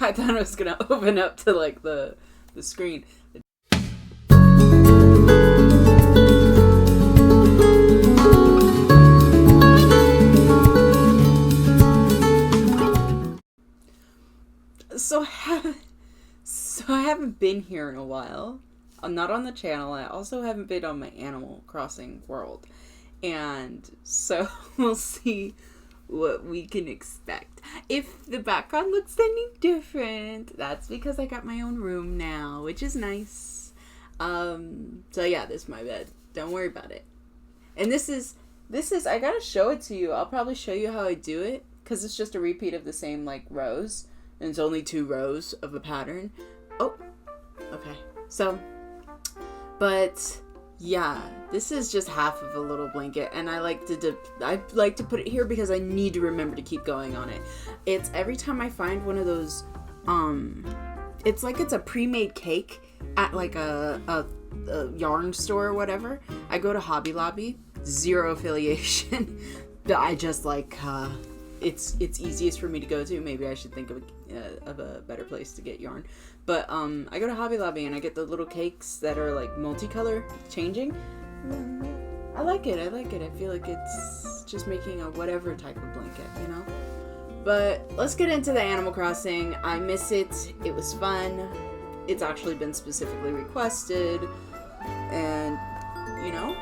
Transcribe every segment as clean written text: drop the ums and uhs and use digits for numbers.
I thought I was gonna open up to like the screen. So I haven't been here in a while. I'm not on the channel. I also haven't been on my Animal Crossing world. And so we'll see what we can expect. If the background looks any different, that's because I got my own room now, which is nice. So yeah, this is my bed. Don't worry about it. And this is I gotta show it to you. I'll probably show you how I do it, because it's just a repeat of the same like rows. And it's only 2 rows of a pattern. Oh, okay. So, but yeah, this is just half of a little blanket, and I like to put it here because I need to remember to keep going on it. It's every time I find one of those, it's like it's a pre-made cake at like a yarn store or whatever. I go to Hobby Lobby, zero affiliation, but I just like, it's easiest for me to go to. Maybe I should think of a better place to get yarn. But I go to Hobby Lobby and I get the little cakes that are like multicolor changing. I like it. I feel like it's just making a whatever type of blanket, you know? But let's get into the Animal Crossing. I miss it. It was fun. It's actually been specifically requested. And, you know,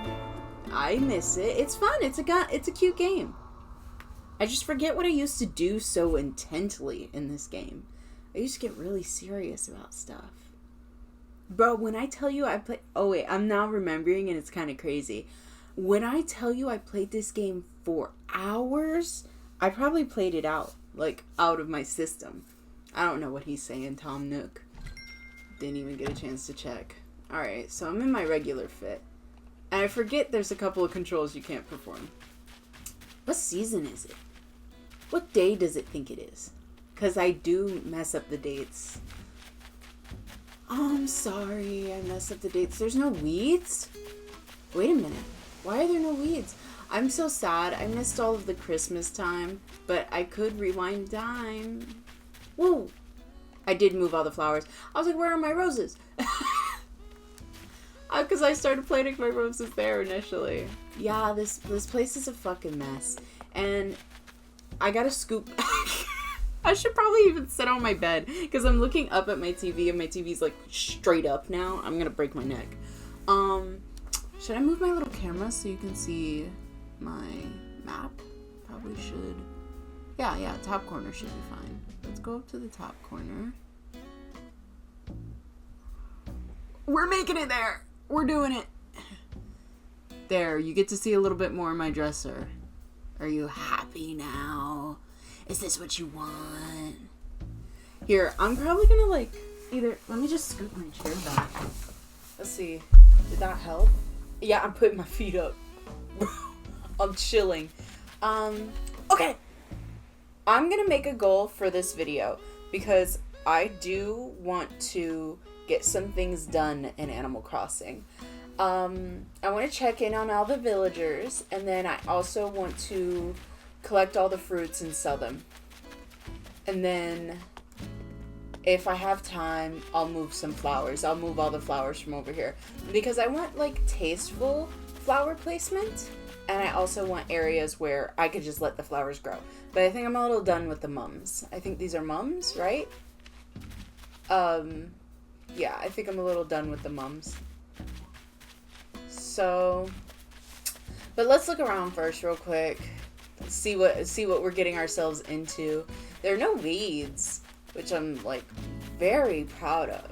I miss it. It's fun. It's a cute game. I just forget what I used to do so intently in this game. I used to get really serious about stuff. Bro, when I tell you I play... Oh, wait. I'm now remembering, and it's kind of crazy. When I tell you I played this game for hours, I probably played it out. Like, out of my system. I don't know what he's saying, Tom Nook. Didn't even get a chance to check. Alright, so I'm in my regular fit. And I forget there's a couple of controls you can't perform. What season is it? What day does it think it is? Because I do mess up the dates. Oh, I'm sorry. I messed up the dates. There's no weeds? Wait a minute. Why are there no weeds? I'm so sad. I missed all of the Christmas time. But I could rewind time. Whoa. I did move all the flowers. I was like, where are my roses? Because I started planting my roses there initially. Yeah, this place is a fucking mess. And I gotta scoop... I should probably even sit on my bed, because I'm looking up at my TV, and my TV's like straight up now. I'm gonna break my neck. Should I move my little camera so you can see my map? Probably should. Yeah, top corner should be fine. Let's go up to the top corner. We're making it there! We're doing it! There, you get to see a little bit more of my dresser. Are you happy now? Is this what you want? Here, I'm probably gonna like, let me just scoot my chair back. Let's see. Did that help? Yeah, I'm putting my feet up. I'm chilling. Okay. I'm gonna make a goal for this video because I do want to get some things done in Animal Crossing. I want to check in on all the villagers, and then I also want to collect all the fruits and sell them. And then if I have time, I'll move some flowers. I'll move all the flowers from over here because I want like tasteful flower placement, and I also want areas where I could just let the flowers grow. But I think I'm a little done with the mums. I think these are mums, right? Yeah, I think I'm a little done with the mums. So, but let's look around first real quick. See what we're getting ourselves into. There are no weeds, which I'm like very proud of.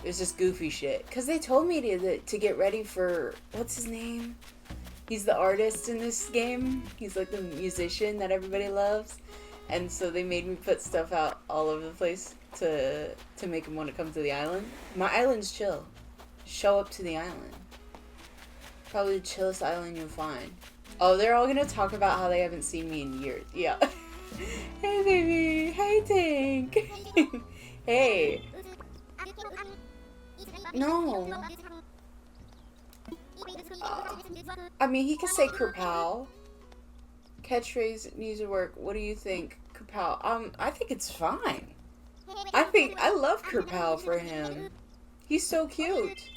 It's just goofy shit. Cause they told me to get ready for, what's his name? He's the artist in this game. He's like the musician that everybody loves. And so they made me put stuff out all over the place to make him want to come to the island. My island's chill. Show up to the island. Probably the chillest island you'll find. Oh, they're all gonna talk about how they haven't seen me in years. Yeah. Hey, baby. Hey, Tank. Hey. No. I mean, he could say Kerpow. Catchphrase needs to work. What do you think? Kerpow. I think it's fine. I love Kerpow for him. He's so cute.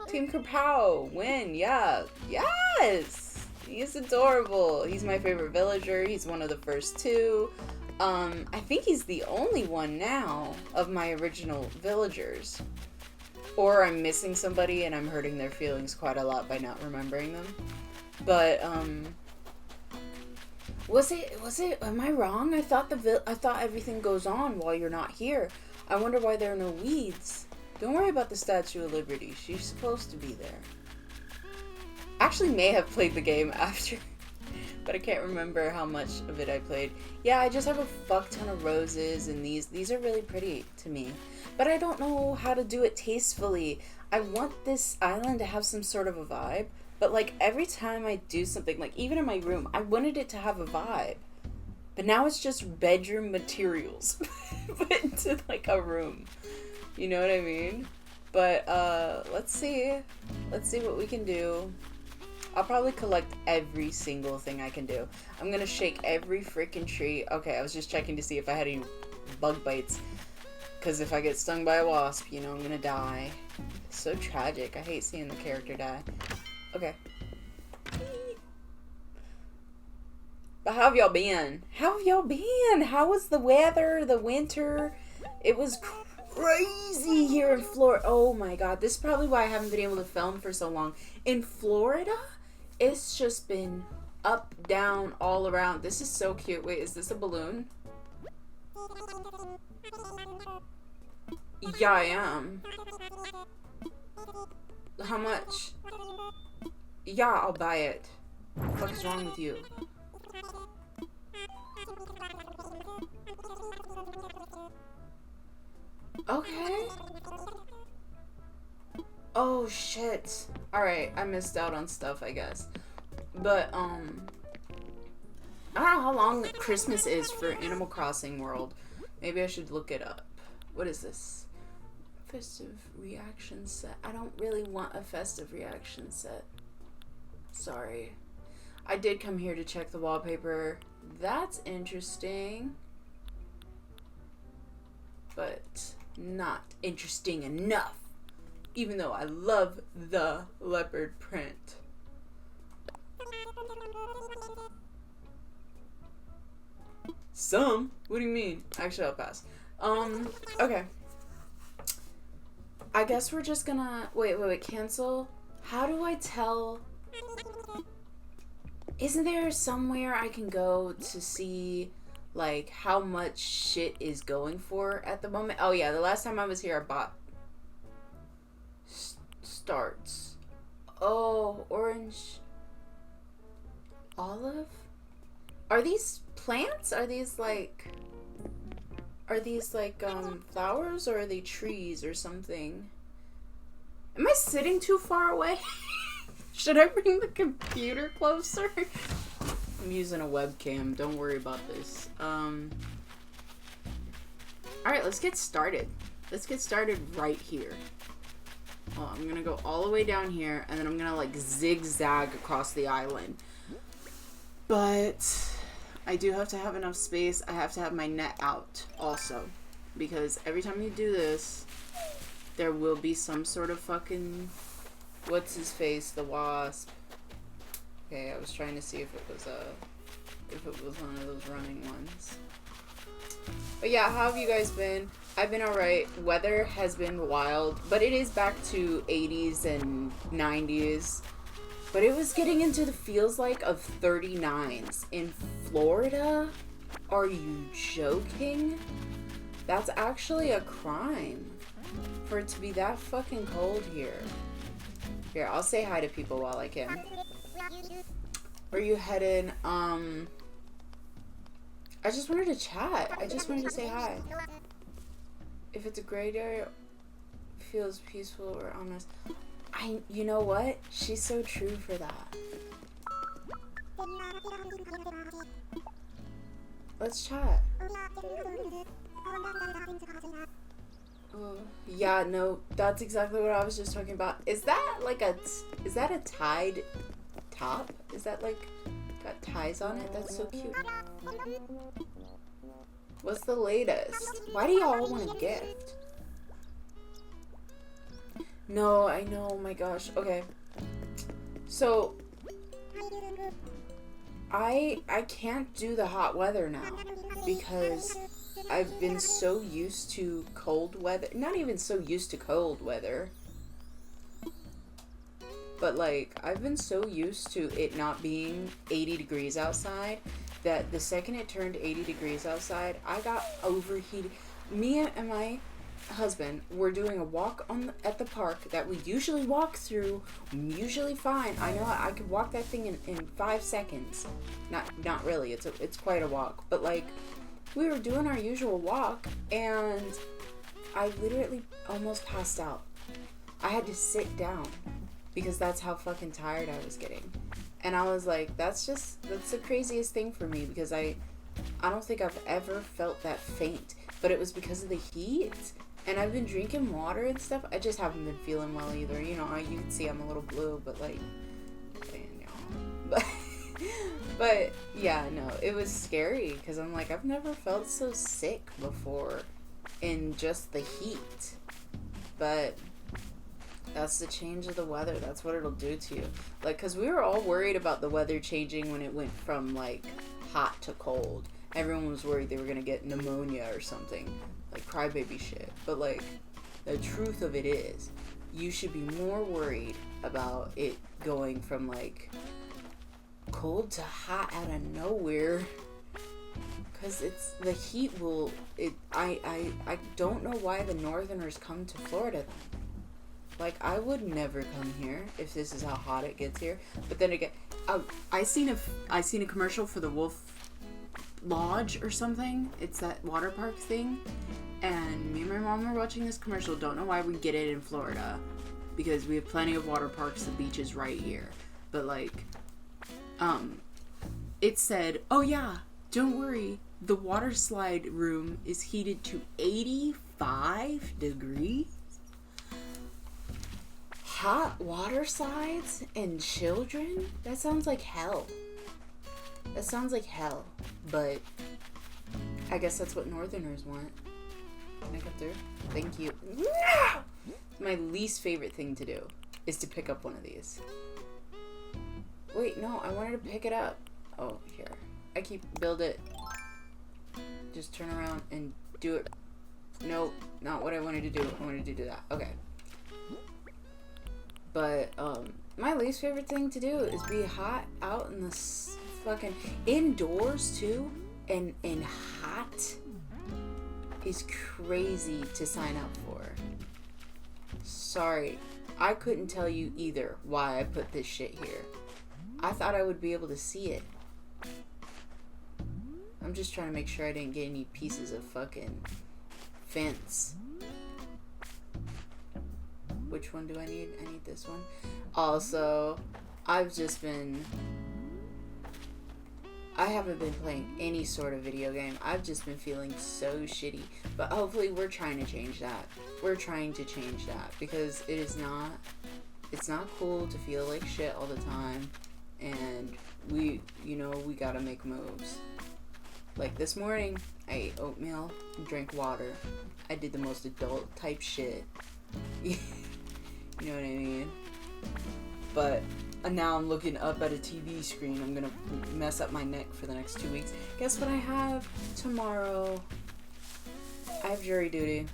Team Kerpow, win, yeah. Yes! He's adorable. He's my favorite villager. He's one of the first two. I think he's the only one now of my original villagers. Or I'm missing somebody and I'm hurting their feelings quite a lot by not remembering them. But, was it, am I wrong? I thought everything goes on while you're not here. I wonder why there are no weeds. Don't worry about the Statue of Liberty. She's supposed to be there. Actually may have played the game after, but I can't remember how much of it I played. Yeah, I just have a fuck ton of roses, and these are really pretty to me. But I don't know how to do it tastefully. I want this island to have some sort of a vibe, but like every time I do something, like even in my room, I wanted it to have a vibe. But now it's just bedroom materials put into like a room. You know what I mean? But let's see what we can do. I'll probably collect every single thing I can do. I'm gonna shake every freaking tree. Okay, I was just checking to see if I had any bug bites. Because if I get stung by a wasp, you know I'm gonna die. It's so tragic. I hate seeing the character die. Okay. But how have y'all been? How have y'all been? How was the weather, the winter? It was crazy here in Florida. Oh my god, this is probably why I haven't been able to film for so long. In Florida, it's just been up, down, all around. This is so cute. Wait, is this a balloon? Yeah, I am. How much? Yeah, I'll buy it. What the fuck is wrong with you? Okay. Oh shit. Alright, I missed out on stuff, I guess. But, I don't know how long Christmas is for Animal Crossing World. Maybe I should look it up. What is this? Festive reaction set. I don't really want a festive reaction set. Sorry. I did come here to check the wallpaper. That's interesting. But not interesting enough. Even though I love the leopard print. Some? What do you mean? Actually, I'll pass. Okay. I guess we're just gonna... Wait, cancel? How do I tell... Isn't there somewhere I can go to see, like, how much shit is going for at the moment? Oh, yeah, the last time I was here, I bought... Starts. Oh, orange... Olive? Are these plants? Are these like flowers, or are they trees or something? Am I sitting too far away? Should I bring the computer closer? I'm using a webcam. Don't worry about this. Alright, let's get started. Let's get started right here. Oh, I'm gonna go all the way down here, and then I'm gonna like zigzag across the island. But I do have to have enough space. I have to have my net out also, because every time you do this, there will be some sort of fucking, what's his face, the wasp. Okay, I was trying to see if it was one of those running ones. But yeah, how have you guys been? I've been alright. Weather has been wild, but it is back to 80s and 90s. But it was getting into the feels like of 39s in Florida. Are you joking? That's actually a crime for it to be that fucking cold here. Here, I'll say hi to people while I can. Where are you headed? I just wanted to chat. I just wanted to say hi. If it's a gray area, feels peaceful or honest. You know what? She's so true for that. Let's chat. Oh, yeah, no, that's exactly what I was just talking about. Is that like is that a tied top? Is that like Got ties on it? That's so cute. What's the latest? Why do y'all want a gift? No, I know, oh my gosh. Okay. So, I can't do the hot weather now because I've been so used to cold weather. Not even so used to cold weather. But like, I've been so used to it not being 80 degrees outside that the second it turned 80 degrees outside, I got overheated. Me and my husband were doing a walk at the park that we usually walk through, usually fine. I know I could walk that thing in 5 seconds. Not really. It's quite a walk. But like, we were doing our usual walk and I literally almost passed out. I had to sit down because that's how fucking tired I was getting. And I was like, that's the craziest thing for me because I don't think I've ever felt that faint. But it was because of the heat. And I've been drinking water and stuff. I just haven't been feeling well either. You know, you can see I'm a little blue, but like, but yeah, no, it was scary because I'm like, I've never felt so sick before in just the heat. But that's the change of the weather. That's what it'll do to you. Like, because we were all worried about the weather changing when it went from like hot to cold. Everyone was worried they were going to get pneumonia or something. Like crybaby shit. But like, the truth of it is, you should be more worried about it going from like cold to hot out of nowhere. Because it's, the heat will, I don't know why the northerners come to Florida then. Like, I would never come here if this is how hot it gets here. But then again, I seen a commercial for the Wolf Lodge or something. It's that water park thing. And me and my mom were watching this commercial. Don't know why we get it in Florida. Because we have plenty of water parks. The beach is right here. But like, it said, oh yeah, don't worry. The water slide room is heated to 85 degrees. Hot water slides and children? That sounds like hell. That sounds like hell. But I guess that's what northerners want. Can I come through? Thank you. My least favorite thing to do is to pick up one of these. Wait, no, I wanted to pick it up. Oh, here. I keep build it. Just turn around and do it. Nope, not what I wanted to do. I wanted to do that. Okay. But, my least favorite thing to do is be hot out in the fucking indoors too, and hot is crazy to sign up for. Sorry, I couldn't tell you either why I put this shit here. I thought I would be able to see it. I'm just trying to make sure I didn't get any pieces of fucking fence. Which one do I need? I need this one. Also, I haven't been playing any sort of video game. I've just been feeling so shitty. But hopefully we're trying to change that. We're trying to change that. Because it's not cool to feel like shit all the time. And we gotta make moves. Like this morning, I ate oatmeal and drank water. I did the most adult type shit. You know what I mean? But now I'm looking up at a TV screen. I'm gonna mess up my neck for the next 2 weeks. Guess what I have tomorrow? I have jury duty.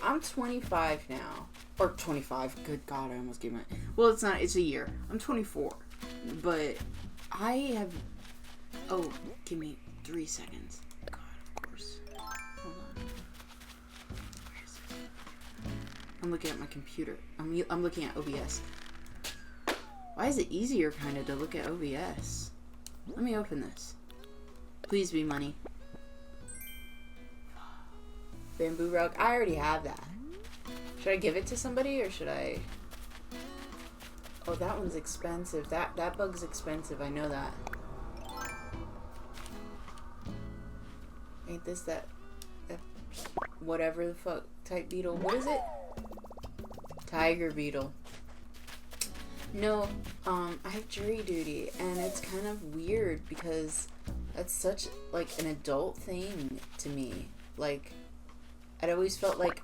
I'm 25 now. Or 25. Good God, I almost gave my... Well, it's not. It's a year. I'm 24. But I have... Oh, give me 3 seconds. God, of course. Hold on. I'm looking at my computer. I'm looking at OBS. Why is it easier kind of to look at OBS? Let me open this. Please be money. Bamboo rug. I already have that. Should I give it to somebody or should I... Oh, that one's expensive. That bug's expensive. I know that. Ain't this that whatever the fuck type beetle? What is it? Tiger beetle. No, I have jury duty, and it's kind of weird because that's such, like, an adult thing to me. Like, it always felt like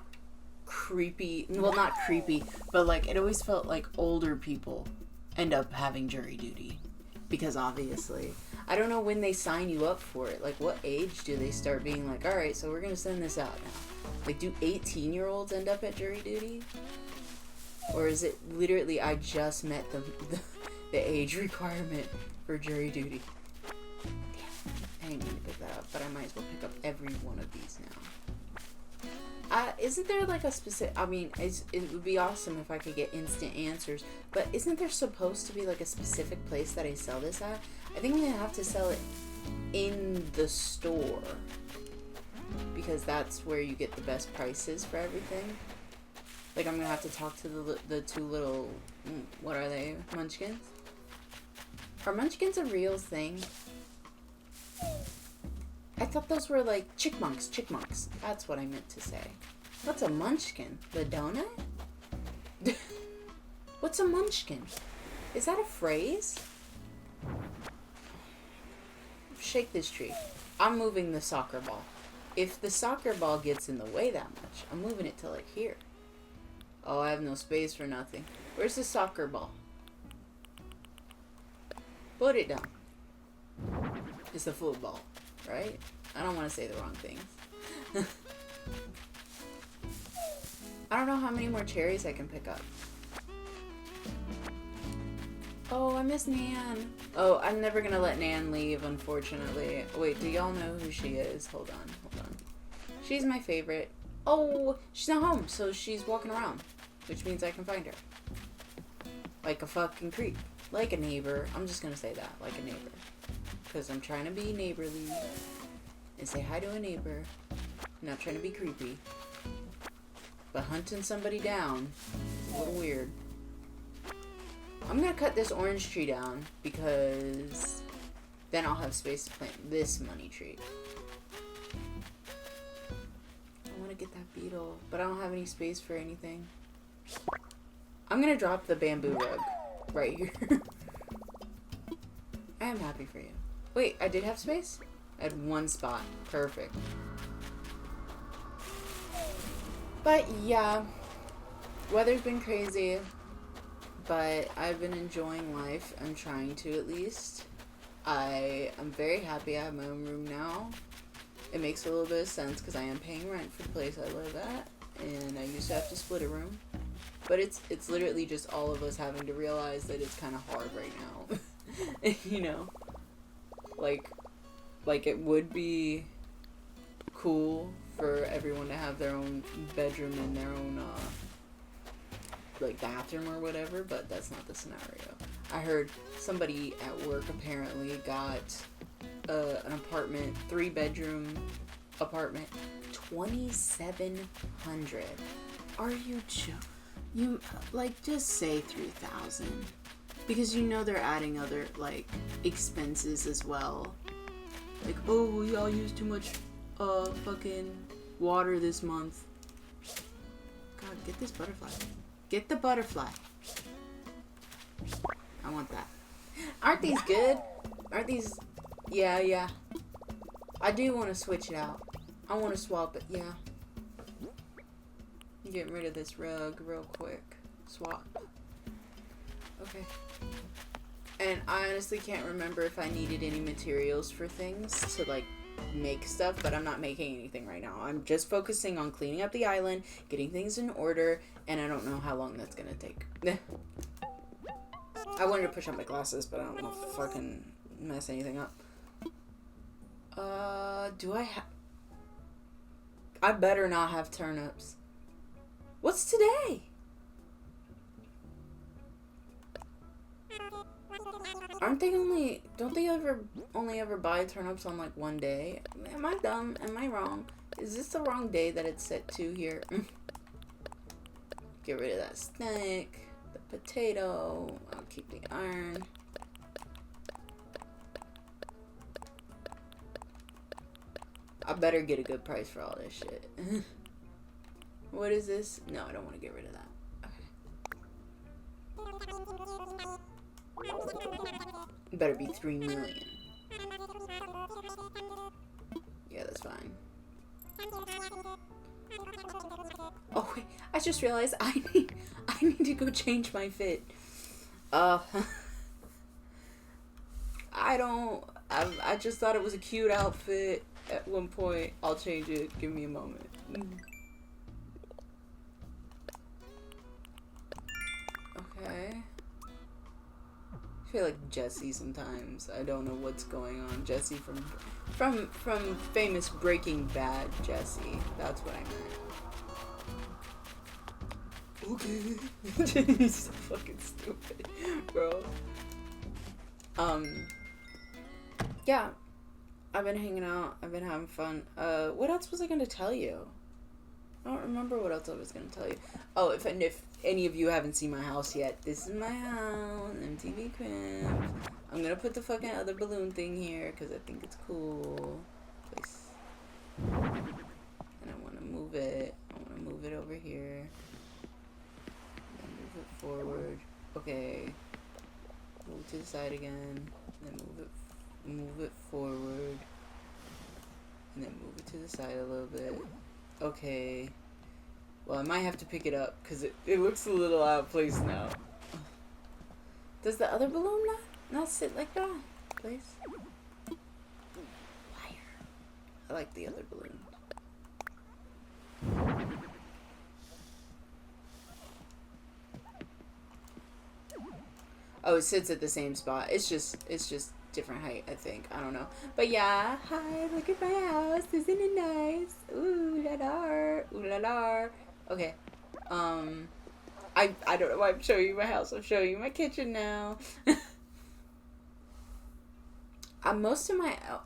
creepy, well, not creepy, but, like, it always felt like older people end up having jury duty. Because, obviously, I don't know when they sign you up for it. Like, what age do they start being like, alright, so we're gonna send this out now? Like, do 18-year-olds end up at jury duty? Or is it literally I just met the age requirement for jury duty? Damn, I didn't mean to pick that up, but I might as well pick up every one of these now. Isn't there like a specific, I mean, it would be awesome if I could get instant answers, but isn't there supposed to be like a specific place that I sell this at? I think I'm going to have to sell it in the store, because that's where you get the best prices for everything. Like, I'm gonna have to talk to the two little, what are they, munchkins? Are munchkins a real thing? I thought those were like chickmunks. That's what I meant to say. What's a munchkin? The donut? What's a munchkin? Is that a phrase? Shake this tree. I'm moving the soccer ball. If the soccer ball gets in the way that much, I'm moving it to like here. Oh, I have no space for nothing. Where's the soccer ball? Put it down. It's the football, right? I don't want to say the wrong things. I don't know how many more cherries I can pick up. Oh, I miss Nan. Oh, I'm never gonna let Nan leave, unfortunately. Wait, do y'all know who she is? Hold on. She's my favorite. Oh, she's not home, so she's walking around, which means I can find her. Like a fucking creep. Like a neighbor. I'm just gonna say that. Like a neighbor. Because I'm trying to be neighborly and say hi to a neighbor. I'm not trying to be creepy. But hunting somebody down is a little weird. I'm gonna cut this orange tree down because then I'll have space to plant this money tree. I want to get that beetle, but I don't have any space for anything. I'm gonna drop the bamboo rug right here. I am happy for you. Wait, I did have space? I had one spot. Perfect. But yeah, weather's been crazy, but I've been enjoying life. I'm trying to, at least. I'm very happy I have my own room now. It makes a little bit of sense because I am paying rent for the place I live at, and I used to have to split a room. But it's literally just all of us having to realize that it's kind of hard right now. You know? Like it would be cool for everyone to have their own bedroom and their own, like, bathroom or whatever, but that's not the scenario. I heard somebody at work apparently got an apartment, 3-bedroom apartment, $2,700. Are you you like just say 3,000, because you know they're adding other like expenses as well. Like, oh, we all use too much fucking water this month. God, get this butterfly. Get the butterfly. I want that. Aren't these good? Aren't these? Yeah. I do want to switch it out. I want to swap it, yeah. Getting rid of this rug real quick. Swap. Okay. And I honestly can't remember if I needed any materials for things to, like, make stuff, but I'm not making anything right now. I'm just focusing on cleaning up the island, getting things in order, and I don't know how long that's gonna take. I wanted to push up my glasses, but I don't want to fucking mess anything up. Do I have... I better not have turnips. What's today? Aren't they don't they only ever buy turnips on like one day? Am I dumb? Am I wrong? Is this the wrong day that it's set to here? Get rid of that snake, the potato, I'll keep the iron. I better get a good price for all this shit. What is this? No, I don't want to get rid of that. Okay. It better be 3 million. Yeah, that's fine. Oh wait, I just realized I need to go change my fit. I just thought it was a cute outfit at one point. I'll change it. Give me a moment. Okay. I feel like Jesse sometimes. I don't know what's going on. Jesse from famous Breaking Bad Jesse. That's what I meant. Okay. He's so fucking stupid, bro. Yeah. I've been hanging out. I've been having fun. What else was I gonna tell you? I don't remember what else I was gonna tell you. Oh, if any of you haven't seen my house yet, this is my house, MTV Crib. I'm gonna put the fucking other balloon thing here because I think it's cool. Place. And I want to move it. I want to move it over here. Then move it forward. Okay. Move to the side again. Then move it forward. And then move it to the side a little bit. Okay. Well, I might have to pick it up because it looks a little out of place now. Does the other balloon not sit like that? Please. Liar. I like the other balloon. Oh, it sits at the same spot. It's just different height, I think. I don't know. But yeah, hi, look at my house. Isn't it nice? Ooh la la. Ooh la la. Okay. I don't know why I'm showing you my house. I'm showing you my kitchen now.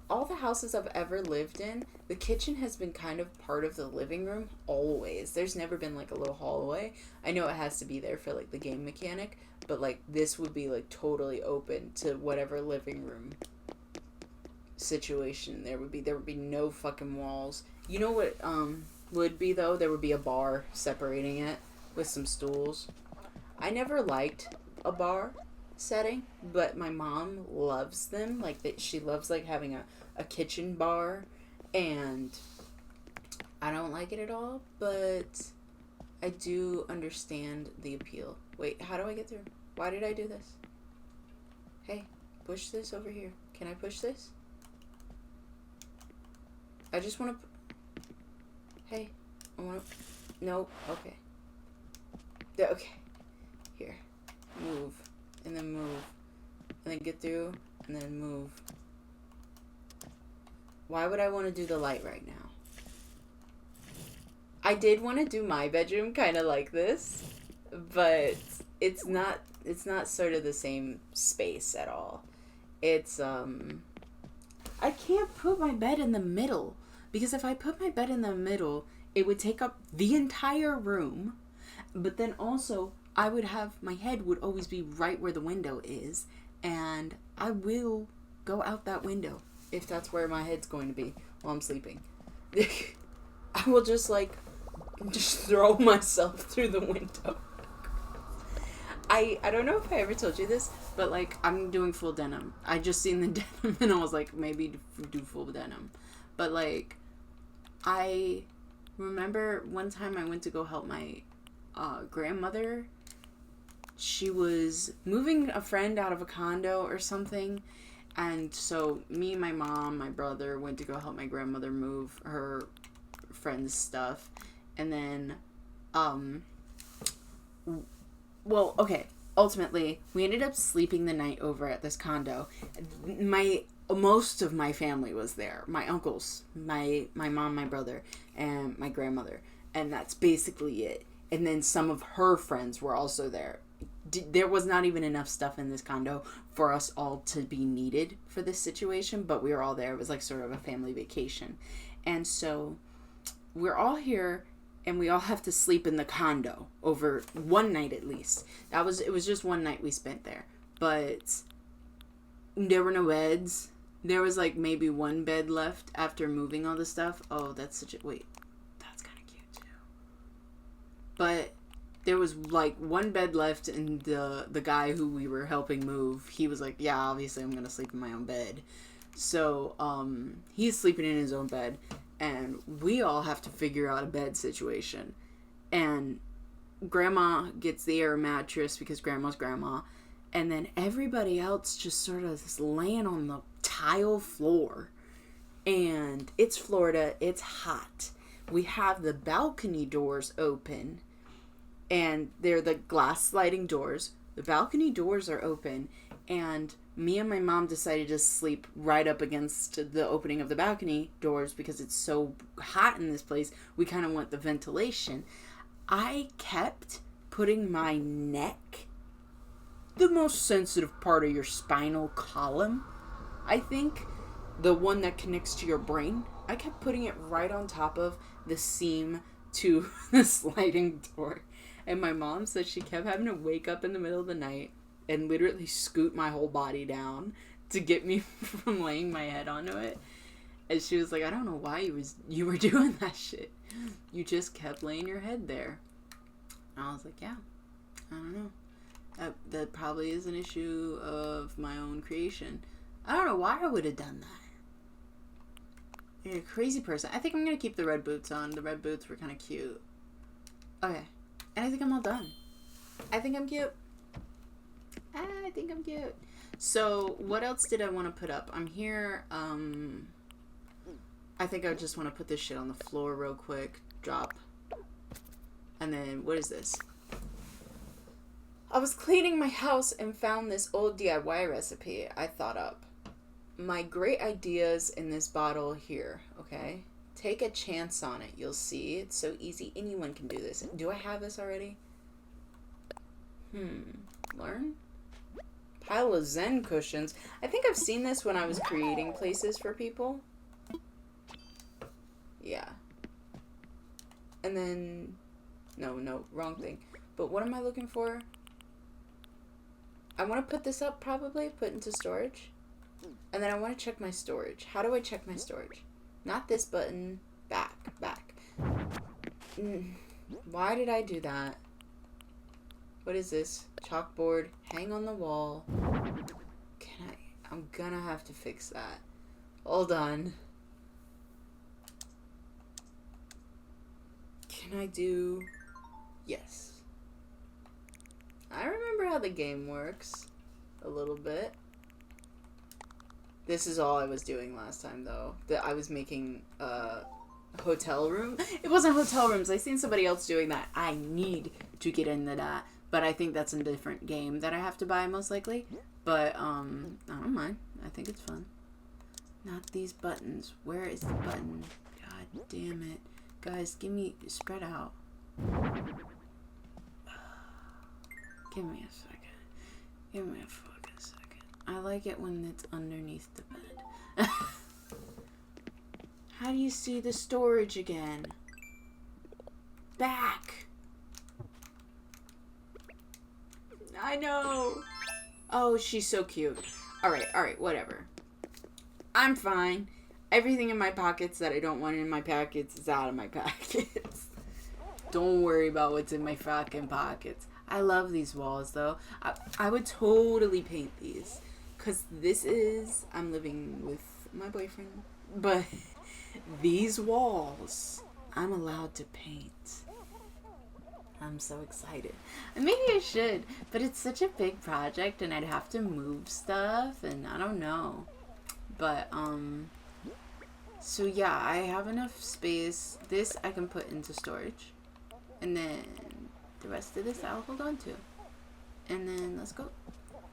All the houses I've ever lived in, the kitchen has been kind of part of the living room always. There's never been like a little hallway. I know it has to be there for like the game mechanic, but like this would be like totally open to whatever living room situation there would be. There would be no fucking walls. You know what would be though? There would be a bar separating it with some stools. I never liked a bar setting, but my mom loves them. Like that, she loves like having a kitchen bar, and I don't like it at all, but I do understand the appeal. Wait, how do I get through? Why did I do this? Hey, push this over here. Can I push this? I just want to... Hey, I want to... No, okay. Okay. Here. Move. And then move. And then get through. And then move. Why would I want to do the light right now? I did want to do my bedroom kind of like this, but it's not sort of the same space at all. It's I can't put my bed in the middle, because if I put my bed in the middle, it would take up the entire room, but then also I would have, my head would always be right where the window is, and I will go out that window if that's where my head's going to be while I'm sleeping. I will just throw myself through the window. I don't know if I ever told you this, but like I'm doing full denim. I just seen the denim and I was like, maybe do full denim. But like, I remember one time I went to go help my grandmother. She was moving a friend out of a condo or something. And so me, my mom, my brother went to go help my grandmother move her friend's stuff. And then, ultimately, we ended up sleeping the night over at this condo. Most of my family was there. My uncles, my mom, my brother, and my grandmother. And that's basically it. And then some of her friends were also there. There was not even enough stuff in this condo for us all to be needed for this situation, but we were all there. It was like sort of a family vacation. And so we're all here, and we all have to sleep in the condo over one night at least. It was just one night we spent there. But there were no beds. There was like maybe one bed left after moving all the stuff. Oh, that's kind of cute too. But there was like one bed left, and the guy who we were helping move, he was like, yeah, obviously I'm gonna sleep in my own bed. So he's sleeping in his own bed, and we all have to figure out a bed situation. And grandma gets the air mattress because grandma's grandma, and then everybody else just sort of is laying on the tile floor. And it's Florida, it's hot. We have the balcony doors open, and they're the glass sliding doors. The balcony doors are open, and me and my mom decided to sleep right up against the opening of the balcony doors because it's so hot in this place. We kind of want the ventilation. I kept putting my neck, the most sensitive part of your spinal column, I think, the one that connects to your brain, I kept putting it right on top of the seam to the sliding door. And my mom said she kept having to wake up in the middle of the night and literally scoot my whole body down to get me from laying my head onto it. And she was like, I don't know why you were doing that shit. You just kept laying your head there. And I was like, yeah, I don't know. That probably is an issue of my own creation. I don't know why I would have done that. You're a crazy person. I think I'm going to keep the red boots on. The red boots were kind of cute. Okay. And I think I'm all done. I think I'm cute. I think I'm cute. So, what else did I want to put up? I'm here. I think I just want to put this shit on the floor real quick. Drop. And then, what is this? I was cleaning my house and found this old DIY recipe I thought up. My great ideas in this bottle here, okay? Take a chance on it. You'll see. It's so easy. Anyone can do this. Do I have this already? Learn? Pile of Zen cushions. I think I've seen this when I was creating places for people. Yeah. And then... No, wrong thing. But what am I looking for? I want to put this up probably. Put into storage. And then I want to check my storage. How do I check my storage? Not this button. Back. Why did I do that? What is this? Chalkboard. Hang on the wall. I'm gonna have to fix that. Hold on. Can I do... Yes. I remember how the game works. A little bit. This is all I was doing last time, though. I was making a hotel room. It wasn't hotel rooms. I seen somebody else doing that. I need to get into that. But I think that's a different game that I have to buy, most likely. But, I don't mind. I think it's fun. Not these buttons. Where is the button? God damn it. Guys, spread out. Give me a second. Give me a fucking second. I like it when it's underneath the bed. How do you see the storage again? Back! I know! Oh, she's so cute. Alright, whatever. I'm fine. Everything in my pockets that I don't want in my pockets is out of my pockets. Don't worry about what's in my fucking pockets. I love these walls, though. I would totally paint these. Because I'm living with my boyfriend. But these walls, I'm allowed to paint. I'm so excited. And maybe I should. But it's such a big project and I'd have to move stuff. And I don't know. But, so yeah, I have enough space. This I can put into storage. And then the rest of this I'll hold on to. And then let's go.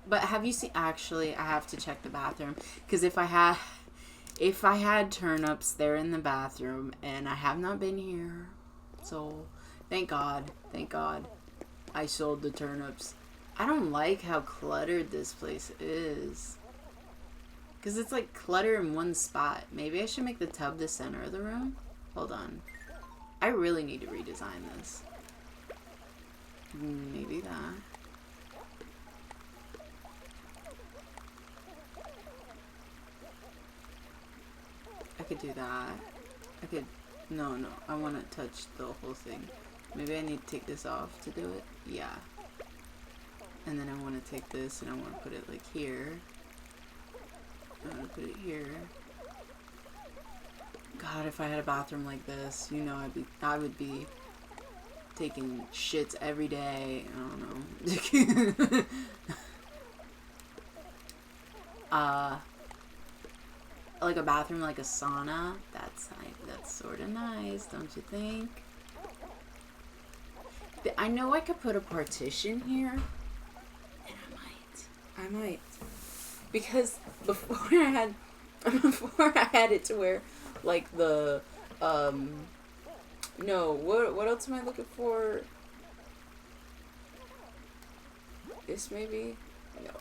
But have you seen... Actually, I have to check the bathroom. Because if I had turnips, they're in the bathroom. And I have not been here. So, thank God. Thank God. I sold the turnips. I don't like how cluttered this place is. Because it's like clutter in one spot. Maybe I should make the tub the center of the room. Hold on. I really need to redesign this. Maybe that. I could do that. I could... No. I want to touch the whole thing. Maybe I need to take this off to do it. Yeah. And then I want to take this and I want to put it like here. I want to put it here. God, if I had a bathroom like this, you know, I would be taking shits every day. I don't know. Like a bathroom, like a sauna. That's sort of nice, don't you think? I know I could put a partition here, and I might, because before I had it to where, like the, no, what else am I looking for? This maybe? No,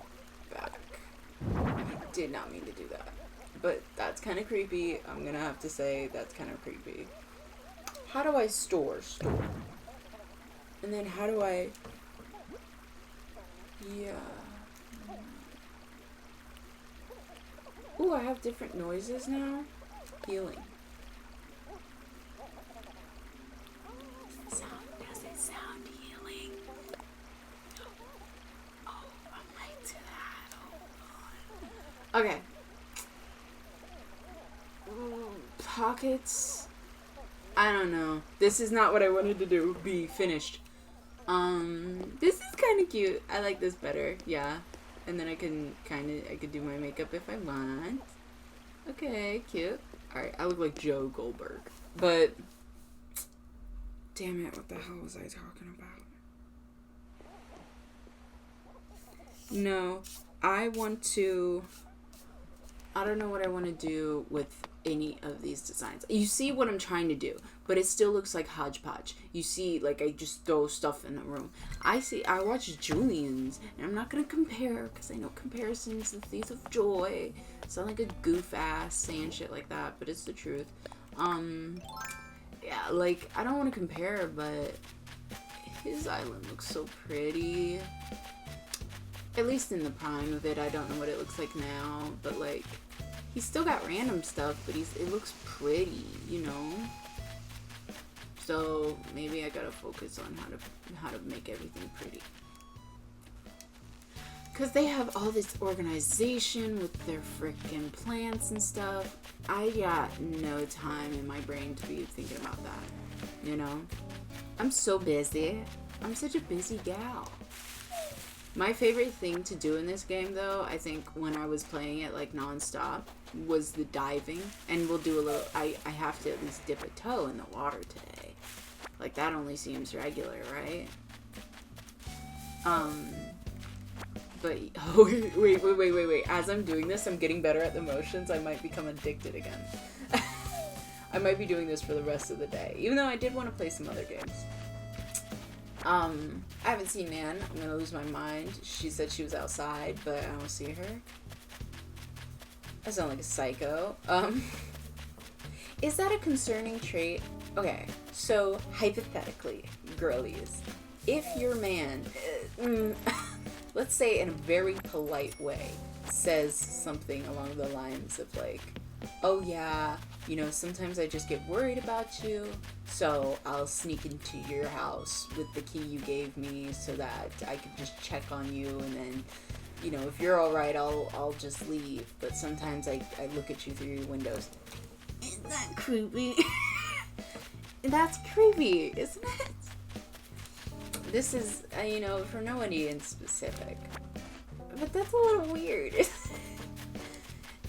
back. I did not mean to do that. But that's kind of creepy. I'm gonna have to say that's kind of creepy. How do I store? And then how do I... Yeah. Ooh, I have different noises now. Healing. Does it sound healing? Oh, I might do that. Oh, God. Okay. Pockets. I don't know. This is not what I wanted to do. Be finished. This is kind of cute. I like this better. Yeah. And then I could do my makeup if I want. Okay, cute. Alright, I look like Joe Goldberg. But, damn it, what the hell was I talking about? No, I don't know what I want to do with any of these designs. You see what I'm trying to do, but it still looks like hodgepodge. You see, like, I just throw stuff in the room. I watch Julian's, and I'm not gonna compare, because I know comparison is the thief of joy. I sound like a goof ass saying shit like that, but it's the truth. Yeah, like, I don't want to compare, but his island looks so pretty. At least in the prime of it. I don't know what it looks like now, but, like, he's still got random stuff, but it looks pretty, you know? So, maybe I gotta focus on how to make everything pretty. Because they have all this organization with their freaking plants and stuff. I got no time in my brain to be thinking about that, you know? I'm so busy. I'm such a busy gal. My favorite thing to do in this game, though, I think when I was playing it, like, non-stop, was the diving. And we'll do a little... I have to at least dip a toe in the water today. Like, that only seems regular, right? But... Oh, wait. As I'm doing this, I'm getting better at the motions. I might become addicted again. I might be doing this for the rest of the day. Even though I did want to play some other games. I haven't seen Nan. I'm gonna lose my mind. She said she was outside, but I don't see her. I sound like a psycho. Is that a concerning trait? Okay, so hypothetically, girlies, if your man, let's say in a very polite way, says something along the lines of like, oh yeah, you know, sometimes I just get worried about you, so I'll sneak into your house with the key you gave me so that I can just check on you, and then, you know, if you're alright, I'll just leave. But sometimes I look at you through your windows. Isn't that creepy? That's creepy, isn't it? This is, you know, for nobody in specific. But that's a little weird.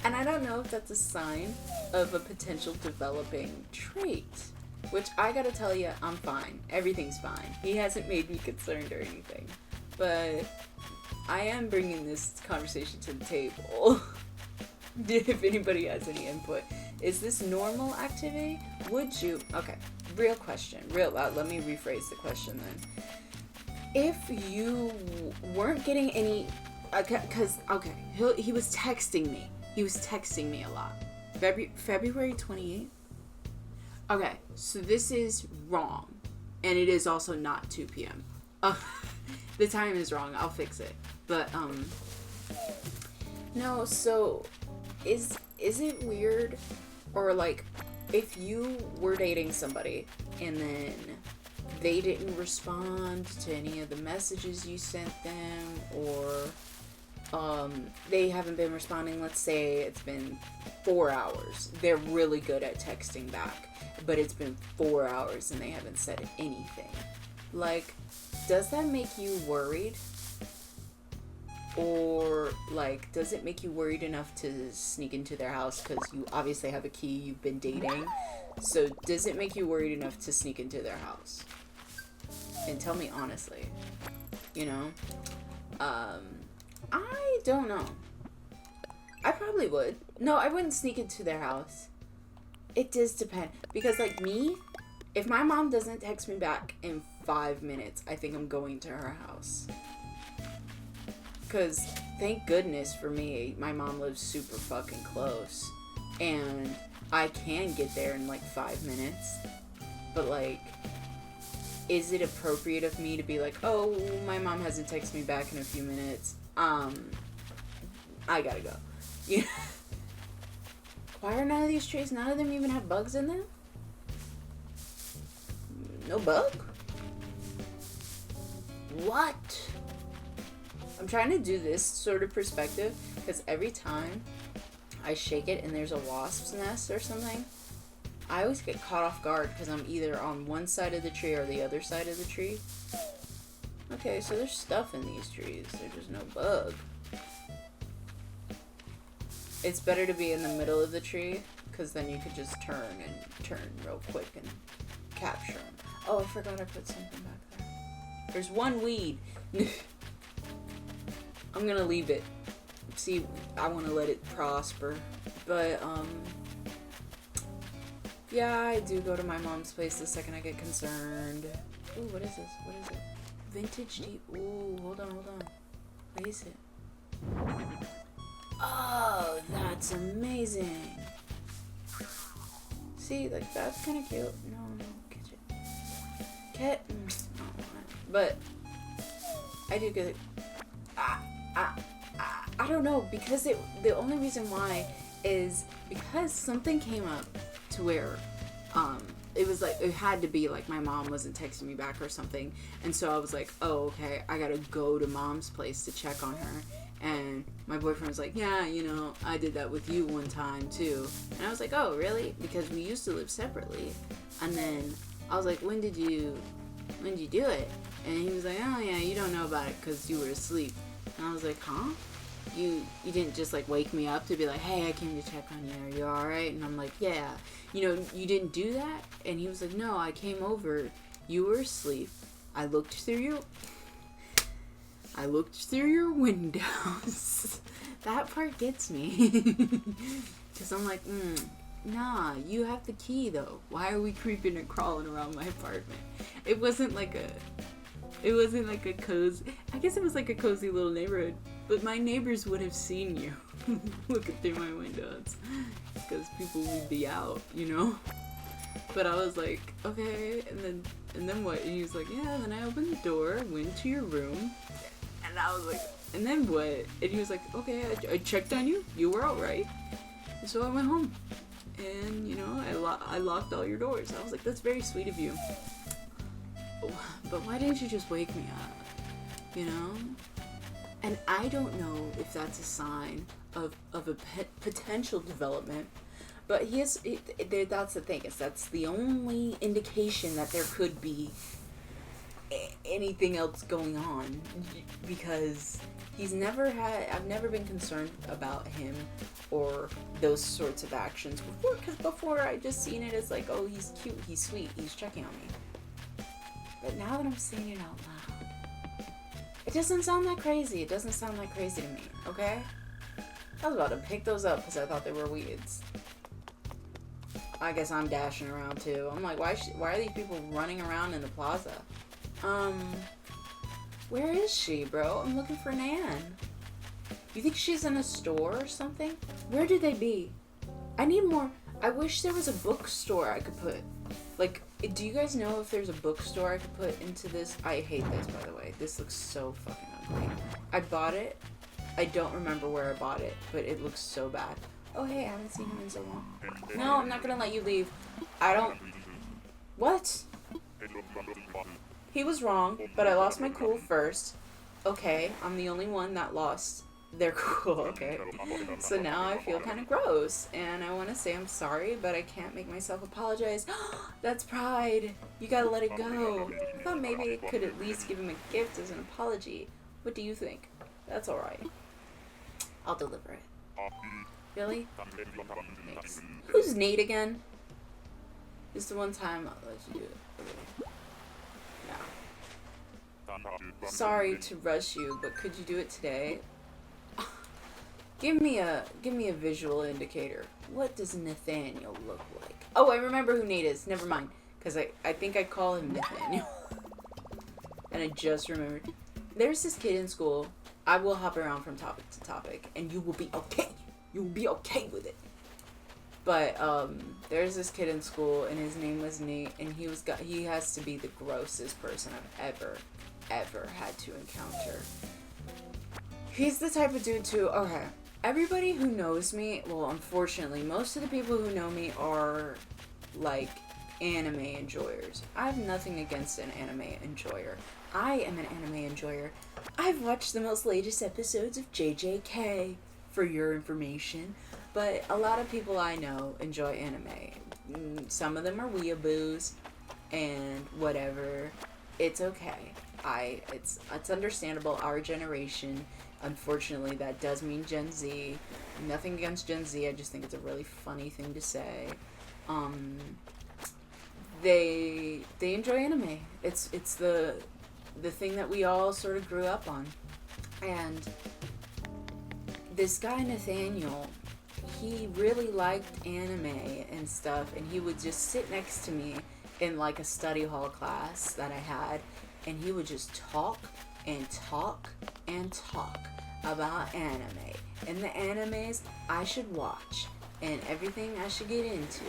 And I don't know if that's a sign of a potential developing trait. Which, I gotta tell you, I'm fine. Everything's fine. He hasn't made me concerned or anything. But I am bringing this conversation to the table. If anybody has any input. Is this normal activity? Would you... Okay, real question. Let me rephrase the question then. If you weren't getting any... Because, okay, he was texting me. He was texting me a lot. February 28th? Okay, so this is wrong. And it is also not 2 p.m. The time is wrong. I'll fix it. But, no, so, is it weird? Or, like, if you were dating somebody, and then they didn't respond to any of the messages you sent them, or they haven't been responding. Let's say it's been 4 hours. They're really good at texting back, but it's been 4 hours and they haven't said anything. Like, does that make you worried? Or, like, does it make you worried enough to sneak into their house? Because you obviously have a key, you've been dating. So, does it make you worried enough to sneak into their house? And tell me honestly. You know? I don't know. I probably would. No, I wouldn't sneak into their house. It does depend. Because, like, me, if my mom doesn't text me back in 5 minutes, I think I'm going to her house. Because, thank goodness for me, my mom lives super fucking close. And I can get there in, like, 5 minutes. But, like, is it appropriate of me to be like, oh, my mom hasn't texted me back in a few minutes. I gotta go. Yeah. Why are none of these trees, none of them even have bugs in them? No bug? What? I'm trying to do this sort of perspective, because every time I shake it and there's a wasp's nest or something, I always get caught off guard because I'm either on one side of the tree or the other side of the tree. Okay, so there's stuff in these trees. There's just no bug. It's better to be in the middle of the tree, because then you could just turn real quick and capture them. Oh, I forgot I put something back there. There's one weed. I'm gonna leave it. See, I want to let it prosper. But, yeah, I do go to my mom's place the second I get concerned. Ooh, what is this? What is it? Vintage tea. Ooh, hold on. What is it? Oh, that's amazing. See, like, that's kind of cute. No, catch it. But I do get it. I don't know, because the only reason why is because something came up to where it was like, it had to be like my mom wasn't texting me back or something, and so I was like, oh, okay, I gotta go to mom's place to check on her. And my boyfriend was like, yeah, you know, I did that with you one time too. And I was like, oh, really? Because we used to live separately. And then I was like, when did you do it? And he was like, oh yeah, you don't know about it because you were asleep. And I was like, huh? You didn't just like wake me up to be like, hey, I came to check on you. Are you alright? And I'm like, yeah. You know, you didn't do that? And he was like, no, I came over. You were asleep. I looked through your windows. That part gets me. Because I'm like, nah, you have the key though. Why are we creeping and crawling around my apartment? It wasn't like a cozy, I guess it was like a cozy little neighborhood, but my neighbors would have seen you looking through my windows, because people would be out, you know? But I was like, okay, and then what? And he was like, yeah, then I opened the door, went to your room, and I was like, and then what? And he was like, okay, I checked on you, you were alright, and so I went home, and, you know, I locked all your doors. I was like, that's very sweet of you. But why didn't you just wake me up? You know? And I don't know if that's a sign of a potential development. But that's the thing, is that's the only indication that there could be anything else going on. Because I've never been concerned about him or those sorts of actions before. Because before I just seen it as like, oh, he's cute, he's sweet, he's checking on me. But now that I'm saying it out loud, it doesn't sound that crazy. It doesn't sound like crazy to me, okay? I was about to pick those up because I thought they were weeds. I guess I'm dashing around too. I'm like, why are these people running around in the plaza? Where is she, bro? I'm looking for Nan. You think she's in a store or something? Where do they be? I need more. I wish there was a bookstore I could put. Like, do you guys know if there's a bookstore I could put into this? I hate this, by the way. This looks so fucking ugly. I bought it. I don't remember where I bought it, but it looks so bad. Oh, hey, I haven't seen him in so long. No, I'm not gonna let you leave. I don't... What? He was wrong, but I lost my cool first. Okay, I'm the only one that lost their cool, okay. So now I feel kind of gross, and I want to say I'm sorry, but I can't make myself apologize. That's pride. You gotta let it go. I thought maybe I could at least give him a gift as an apology. What do you think? That's alright. I'll deliver it. Really? Thanks. Who's Nate again? Just the one time I'll let you do it. Okay. Yeah. Sorry to rush you, but could you do it today? Give me a visual indicator. What does Nathaniel look like? Oh, I remember who Nate is. Never mind. Because I think I call him Nathaniel. And I just remembered. There's this kid in school. I will hop around from topic to topic. And you will be okay. You will be okay with it. But there's this kid in school, and his name was Nate, and he has to be the grossest person I've ever had to encounter. He's the type of dude too. Okay, everybody who knows me, well, unfortunately, most of the people who know me are like anime enjoyers. I have nothing against an anime enjoyer. I am an anime enjoyer. I've watched the most latest episodes of JJK, for your information. But a lot of people I know enjoy anime. Some of them are weeaboos and whatever. It's okay. It's understandable. Our generation, unfortunately, that does mean Gen Z. Nothing against Gen Z. I just think it's a really funny thing to say. They enjoy anime. It's the thing that we all sort of grew up on. And this guy Nathaniel, he really liked anime and stuff, and he would just sit next to me in like a study hall class that I had, and he would just talk and talk and talk about anime and the animes I should watch and everything I should get into.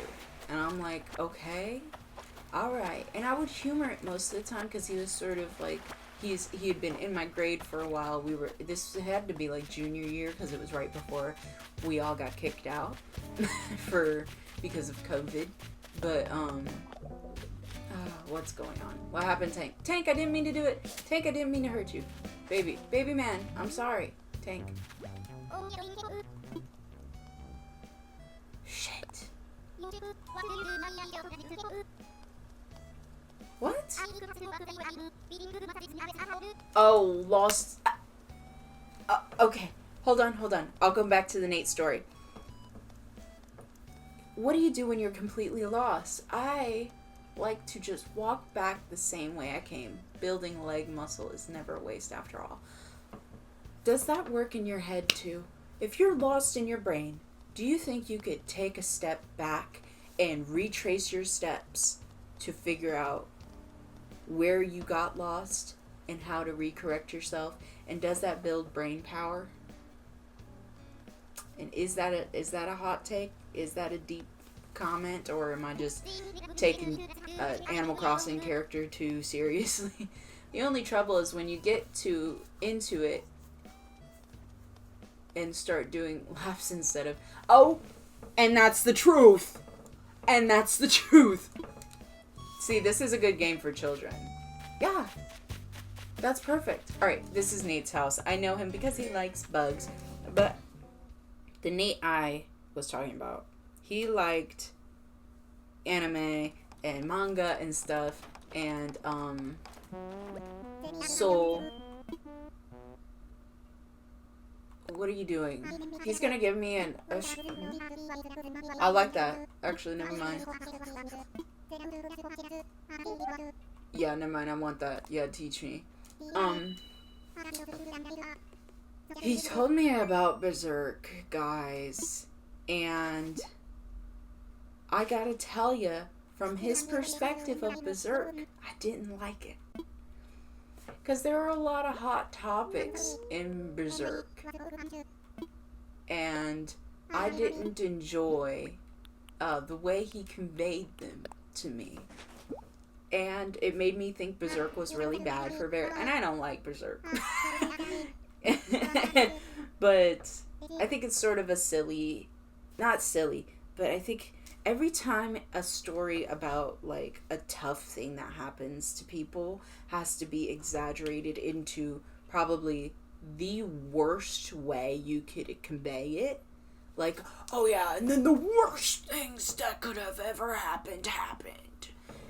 And I'm like, okay, alright. And I would humor it most of the time because he was sort of like, he had been in my grade for a while. This had to be like junior year because it was right before we all got kicked out because of COVID. But what's going on? What happened, Tank? Tank, I didn't mean to do it. Tank, I didn't mean to hurt you. Baby man, I'm sorry. Tank. Shit. What? Oh, lost. Okay, hold on. I'll go back to the Nate story. What do you do when you're completely lost? I like to just walk back the same way I came. Building leg muscle is never a waste after all. Does that work in your head too? If you're lost in your brain, do you think you could take a step back and retrace your steps to figure out where you got lost and how to recorrect yourself? And does that build brain power? And is that a hot take? Is that a deep comment, or am I just taking Animal Crossing character too seriously? The only trouble is when you get into it and start doing laughs instead of and that's the truth. And that's the truth. See, this is a good game for children. Yeah. That's perfect. Alright, this is Nate's house. I know him because he likes bugs. But the Nate I was talking about, he liked anime and manga and stuff. And, Soul. What are you doing? He's gonna give me I like that. Actually, never mind. Yeah, never mind. I want that. Yeah, teach me. He told me about Berserk, guys. And I gotta tell you, from his perspective of Berserk, I didn't like it. Because there were a lot of hot topics in Berserk. And I didn't enjoy the way he conveyed them to me. And it made me think Berserk was really bad for and I don't like Berserk. But I think it's sort of a silly, not silly, but I think every time a story about like a tough thing that happens to people has to be exaggerated into probably the worst way you could convey it. Like, oh yeah, and then the worst things that could have ever happened.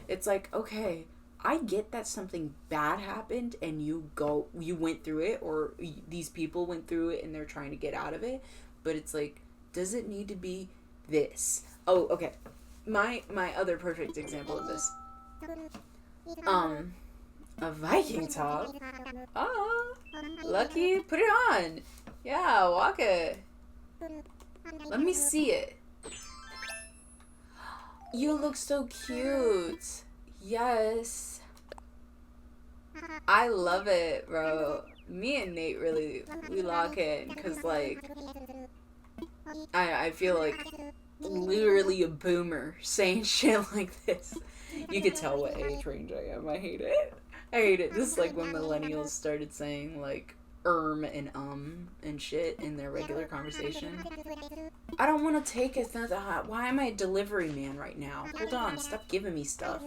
It's like, okay, I get that something bad happened and you went through it, or these people went through it and they're trying to get out of it, but it's like, does it need to be this? Oh, okay. My other perfect example of this. A Viking top. Ah, Lucky, put it on. Yeah, walk it. Let me see it. You look so cute. Yes. I love it, bro. Me and Nate really, we lock in, because, like, I feel like literally a boomer saying shit like this. You could tell what age range I am. I hate it. I hate it. This is like when millennials started saying, like, and shit in their regular conversation. I don't want to take it. Why am I a delivery man right now? Hold on. Stop giving me stuff.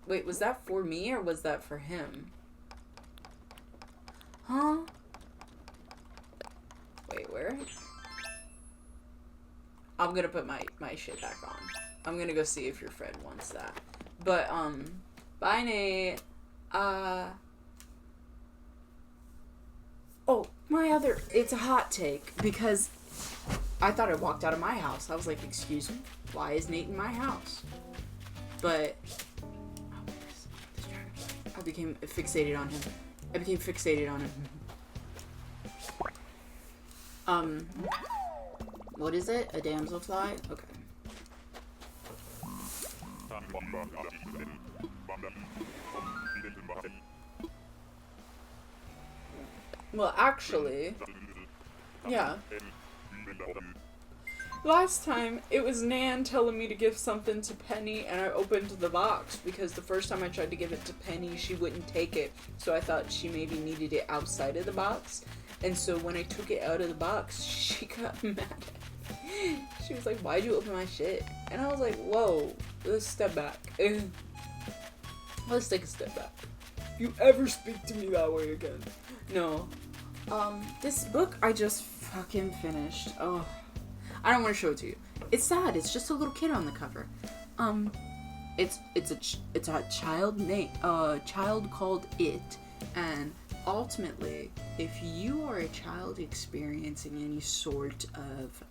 Wait, was that for me or was that for him? Huh? Wait, where? I'm gonna put my shit back on. I'm gonna go see if your friend wants that. But, bye, Nate. Oh, it's a hot take, because I thought I walked out of my house. I was like, excuse me, why is Nate in my house? But, I became fixated on him. What is it? A damselfly? Okay. Well, actually, yeah. Last time, it was Nan telling me to give something to Penny, and I opened the box, because the first time I tried to give it to Penny, she wouldn't take it, so I thought she maybe needed it outside of the box, and so when I took it out of the box, she got mad at me. She was like, why'd you open my shit? And I was like, whoa, let's step back. Let's take a step back. If you ever speak to me that way again. No. This book I just fucking finished. Oh, I don't want to show it to you. It's sad. It's just a little kid on the cover. It's a child called It, and ultimately, if you are a child experiencing any sort of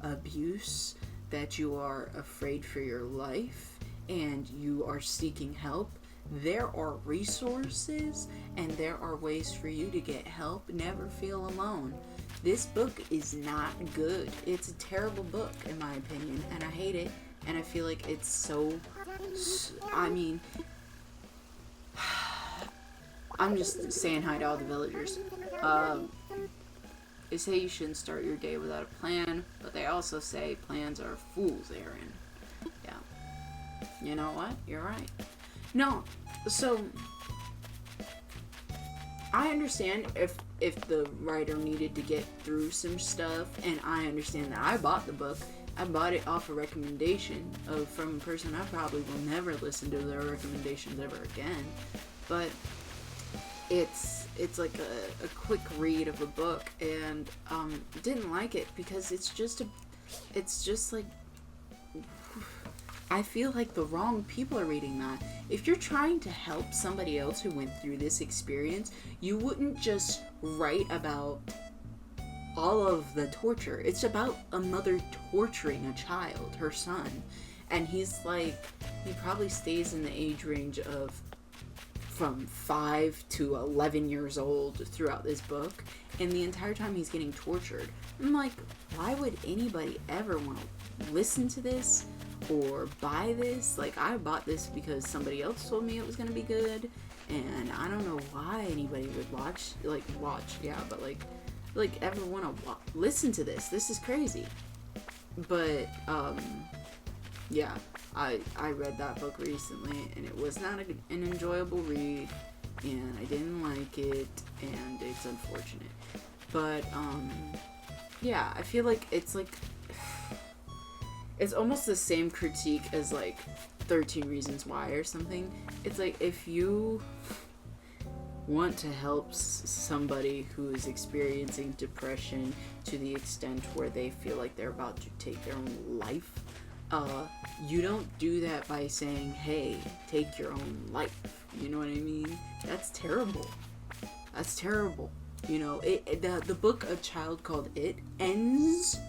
abuse, that you are afraid for your life and you are seeking help, there are resources and there are ways for you to get help. Never feel alone. This book is not good. It's a terrible book, in my opinion, and I hate it, and I feel like it's so I mean, I'm just saying hi to all the villagers. They say you shouldn't start your day without a plan, but they also say plans are a fool's errand. Yeah. You know what? You're right. No, so I understand if the writer needed to get through some stuff, and I understand that. I bought the book. I bought it off a recommendation from a person I probably will never listen to their recommendations ever again. But it's like a quick read of a book, and didn't like it because it's just like, I feel like the wrong people are reading that. If you're trying to help somebody else who went through this experience, you wouldn't just write about all of the torture. It's about a mother torturing a child, her son. And he's like, he probably stays in the age range of from 5 to 11 years old throughout this book. And the entire time he's getting tortured. I'm like, why would anybody ever want to listen to this or buy this? Like, I bought this because somebody else told me it was going to be good. And I don't know why anybody would watch, but ever want to listen to this. This is crazy. But, yeah, I read that book recently, and it was not an enjoyable read, and I didn't like it, and it's unfortunate. But, yeah, I feel like it's like, it's almost the same critique as like 13 Reasons Why or something. It's like, if you want to help somebody who is experiencing depression to the extent where they feel like they're about to take their own life, you don't do that by saying, hey, take your own life. You know what I mean? That's terrible. That's terrible. You know, the book A Child Called It ends.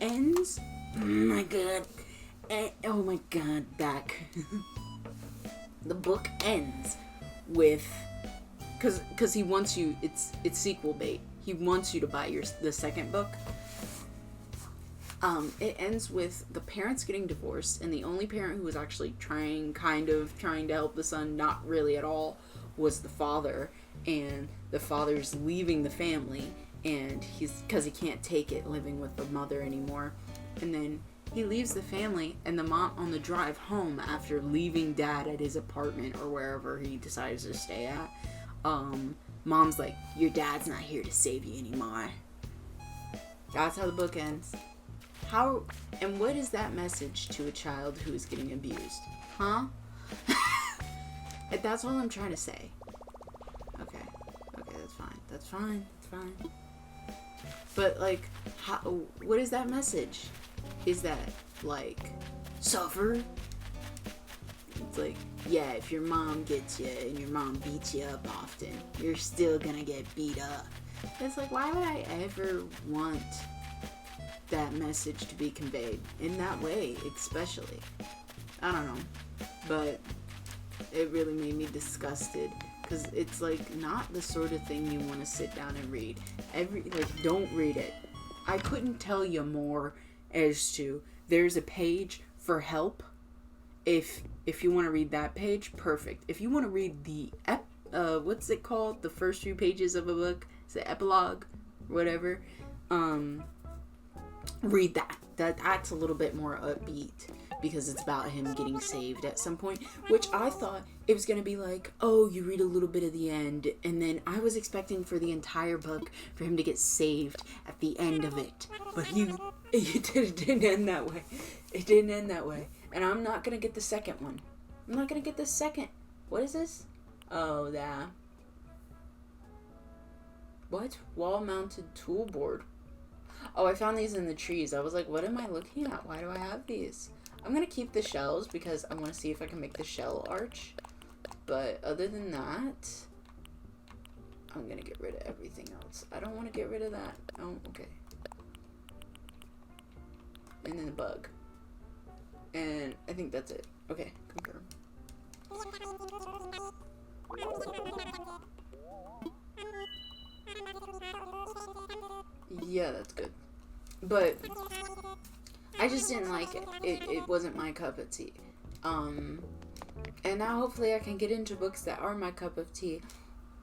Oh my god. Oh my god, back. The book ends with, because he wants you, it's sequel bait. He wants you to buy the second book. It ends with the parents getting divorced, and the only parent who was actually trying to help the son, not really at all, was the father. And the father's leaving the family, and because he can't take it living with the mother anymore. And then he leaves the family, and the mom, on the drive home after leaving dad at his apartment or wherever he decides to stay at, mom's like, your dad's not here to save you anymore. That's how the book ends. How, and what is that message to a child who is getting abused? Huh? That's all I'm trying to say. Okay, that's fine. But, like, what is that message? Is that, like, suffer? It's like, yeah, if your mom gets you and your mom beats you up often, you're still gonna get beat up. It's like, why would I ever want that message to be conveyed in that way, especially? I don't know. But it really made me disgusted, because it's like not the sort of thing you want to sit down and read. Don't read it. I couldn't tell you more as to, there's a page for help. If you want to read that page, perfect. If you want to read the what's it called? The first few pages of a book, it's the epilogue, whatever. Read that. That's a little bit more upbeat, because it's about him getting saved at some point, which I thought it was going to be like, oh, you read a little bit of the end, and then I was expecting for the entire book for him to get saved at the end of it, but it didn't end that way. It didn't end that way, and I'm not going to get the second one. I'm not going to get the second. What is this? Oh, that. What? Wall-mounted tool board. Oh, I found these in the trees. I was like, what am I looking at? Why do I have these? I'm going to keep the shells because I want to see if I can make the shell arch. But other than that, I'm going to get rid of everything else. I don't want to get rid of that. Oh, okay. And then the bug. And I think that's it. Okay, confirm. Yeah, that's good. But I just didn't like it. It wasn't my cup of tea. And now hopefully I can get into books that are my cup of tea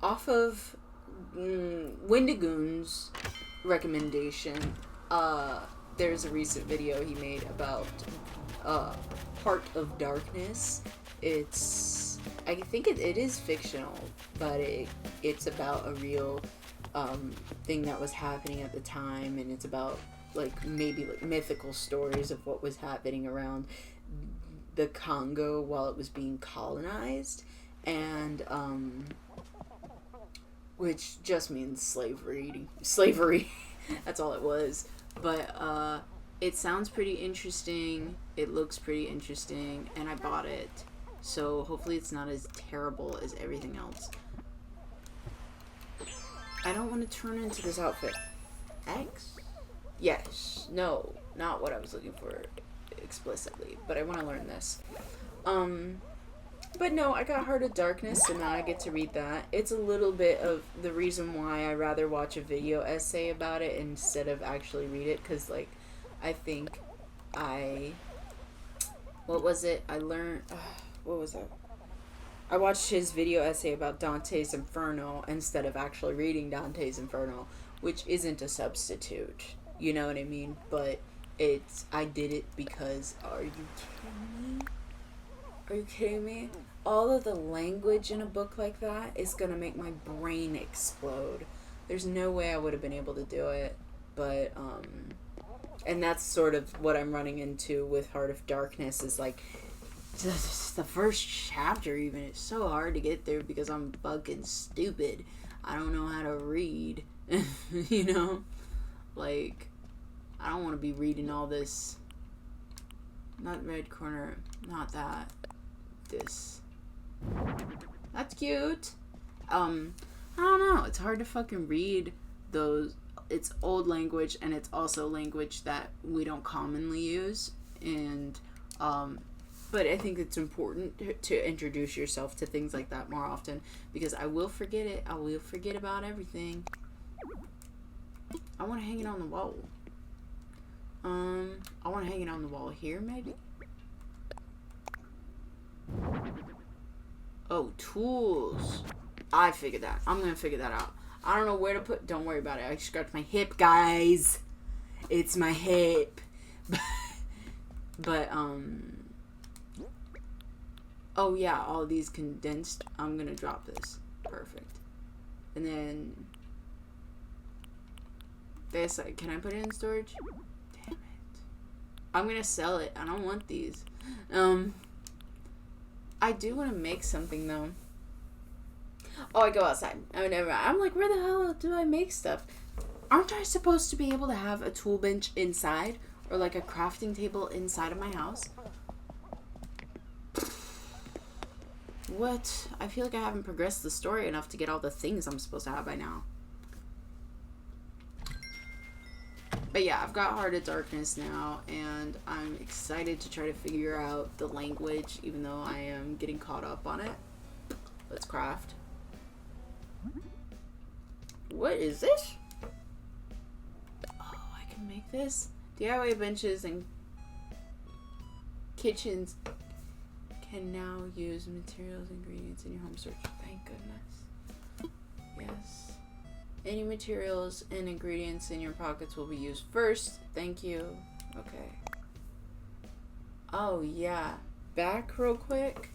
off of Wendigoon's recommendation. There's a recent video he made about Heart of Darkness. I think it is fictional, but it's about a real thing that was happening at the time, and it's about maybe mythical stories of what was happening around the Congo while it was being colonized, and which just means slavery. That's all it was. But it sounds pretty interesting, it looks pretty interesting, and I bought it, so hopefully it's not as terrible as everything else. I don't want to turn into this outfit. X? Yes. No. Not what I was looking for explicitly. But I want to learn this. But no, I got Heart of Darkness, so now I get to read that. It's a little bit of the reason why I rather watch a video essay about it instead of actually read it. Because, I think what was it? I learned... what was that? I watched his video essay about Dante's Inferno instead of actually reading Dante's Inferno, which isn't a substitute. You know what I mean? But I did it because, are you kidding me? Are you kidding me? All of the language in a book like that is going to make my brain explode. There's no way I would have been able to do it. But, And that's sort of what I'm running into with Heart of Darkness, is like the first chapter even is so hard to get through because I'm fucking stupid. I don't know how to read. You know? Like, I don't want to be reading all this. Not red corner. Not that. This. That's cute. I don't know. It's hard to fucking read those. It's old language, and it's also language that we don't commonly use. And, but I think it's important to introduce yourself to things like that more often, because I will forget it. I will forget about everything. I want to hang it on the wall. I want to hang it on the wall here, maybe? Oh, tools. I figured that. I'm going to figure that out. I don't know where to put... Don't worry about it. I scratched my hip, guys. It's my hip. But, oh, yeah. All these condensed. I'm going to drop this. Perfect. And then... This, can I put it in storage? Damn it. I'm going to sell it. I don't want these. I do want to make something, though. Oh, I go outside. Oh, never mind. I'm like, where the hell do I make stuff? Aren't I supposed to be able to have a tool bench inside? Or like a crafting table inside of my house? What? I feel like I haven't progressed the story enough to get all the things I'm supposed to have by now. But yeah, I've got Heart of Darkness now, and I'm excited to try to figure out the language, even though I am getting caught up on it. Let's craft. What is this? Oh, I can make this? DIY benches and kitchens can now use materials and ingredients in your home search. Thank goodness. Yes. Any materials and ingredients in your pockets will be used first. Thank you. Okay. Oh, yeah. Back real quick.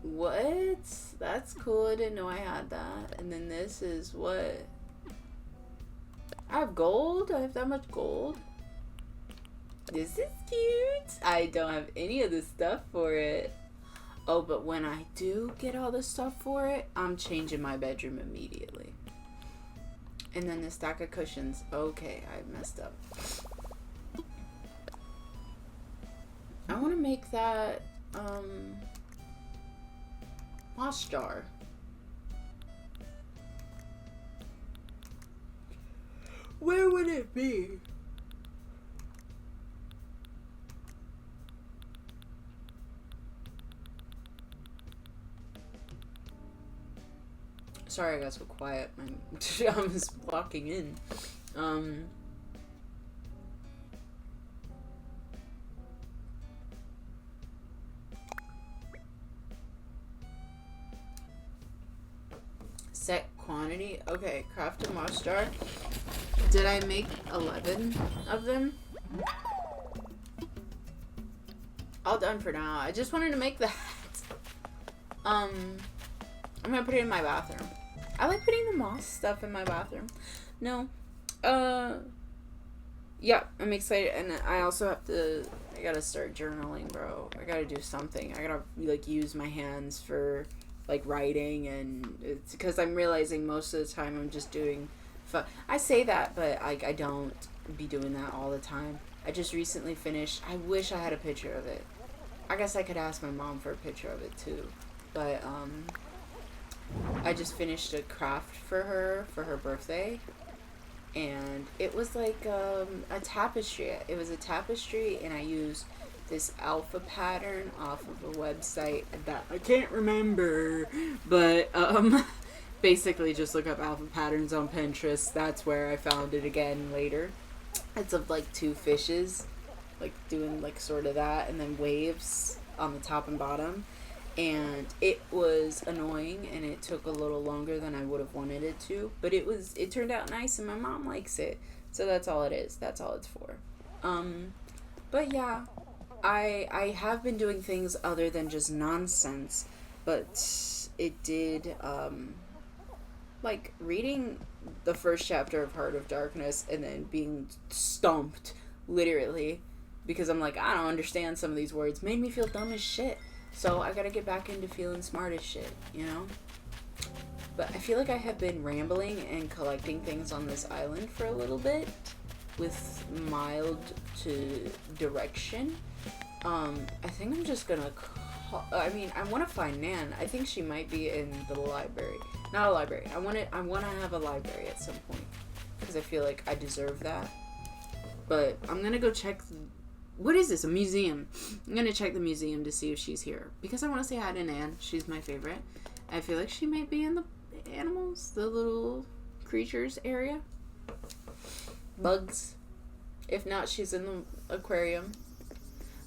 What? That's cool. I didn't know I had that. And then this is what? I have gold? I have that much gold? This is cute. I don't have any of the stuff for it. Oh, but when I do get all the stuff for it, I'm changing my bedroom immediately. And then the stack of cushions. Okay, I messed up. I want to make that, moss jar. Where would it be? Sorry I got so quiet. I was walking in. Set quantity. Okay, craft a moss jar. Did I make 11 of them? All done for now. I just wanted to make that. I'm gonna put it in my bathroom. I like putting the moss stuff in my bathroom. No. Yeah, I'm excited. And I also have to... I gotta start journaling, bro. I gotta do something. I gotta, like, use my hands for, like, writing. And it's because I'm realizing most of the time I'm just doing... I say that, but I don't be doing that all the time. I just recently finished... I wish I had a picture of it. I guess I could ask my mom for a picture of it, too. But, I just finished a craft for her birthday, and it was like a tapestry. It was a tapestry, and I used this alpha pattern off of a website that I can't remember, but basically just look up alpha patterns on Pinterest. That's where I found it again later. It's of like two fishes, like doing like sort of that, and then waves on the top and bottom. And it was annoying, and it took a little longer than I would have wanted it to, but it turned out nice, and my mom likes it, so that's all it is. That's all it's for. But yeah, I have been doing things other than just nonsense, but it did, like, reading the first chapter of Heart of Darkness and then being stumped, literally, because I'm like, I don't understand some of these words, made me feel dumb as shit. So I gotta get back into feeling smart as shit, you know? But I feel like I have been rambling and collecting things on this island for a little bit with mild to direction. I think I'm just gonna I want to find Nan. I think she might be in the library. Not a library. I want to have a library at some point because I feel like I deserve that. But I'm gonna go check. What is this? A museum. I'm gonna check the museum to see if she's here because I want to say hi to Nan. She's my favorite. I feel like she might be in the animals, the little creatures area. Bugs. If not, she's in the aquarium.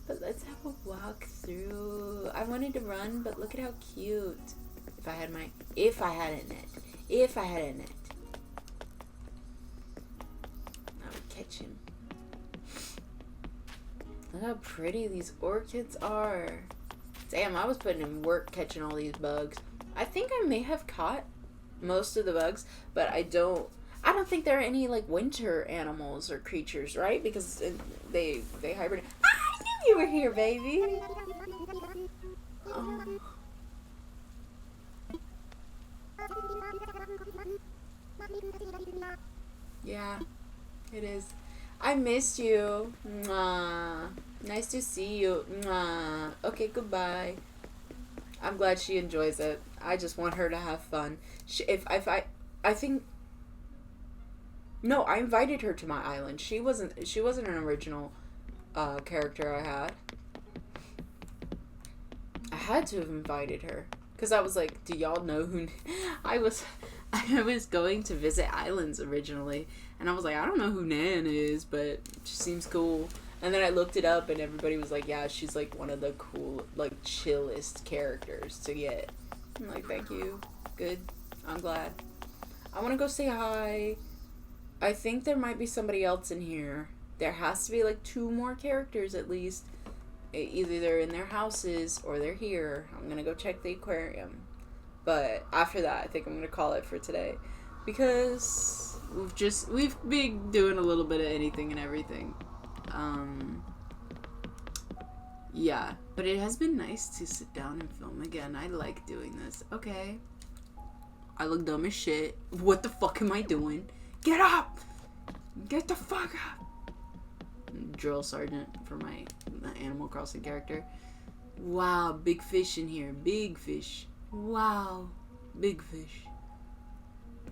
But let's have a walk through. I wanted to run, but look at how cute. If I had a net. I would catch him. Look how pretty these orchids are. Damn, I was putting in work catching all these bugs. I think I may have caught most of the bugs, but I don't think there are any like winter animals or creatures, right? Because they hibernate. I knew you were here, baby. Oh. Yeah, it is. I miss you. Mwah. Nice to see you. Mwah. Okay, goodbye. I'm glad she enjoys it. I just want her to have fun. I think. No, I invited her to my island. She wasn't an original character I had. I had to have invited her because I was like, do y'all know who? I was going to visit islands originally, and I was like, I don't know who Nan is, but she seems cool. And then I looked it up, and everybody was like, yeah, she's like one of the cool, like chillest characters to get. I'm like, thank you. Good. I'm glad. I want to go say hi. I think there might be somebody else in here. There has to be like 2 more characters at least. Either they're in their houses or they're here. I'm going to go check the aquarium. But after that, I think I'm going to call it for today. Because we've been doing a little bit of anything and everything. Yeah. But it has been nice to sit down and film again. I like doing this. Okay. I look dumb as shit. What the fuck am I doing? Get up! Get the fuck up! Drill sergeant for my Animal Crossing character. Wow, big fish in here. Big fish. Wow, big fish.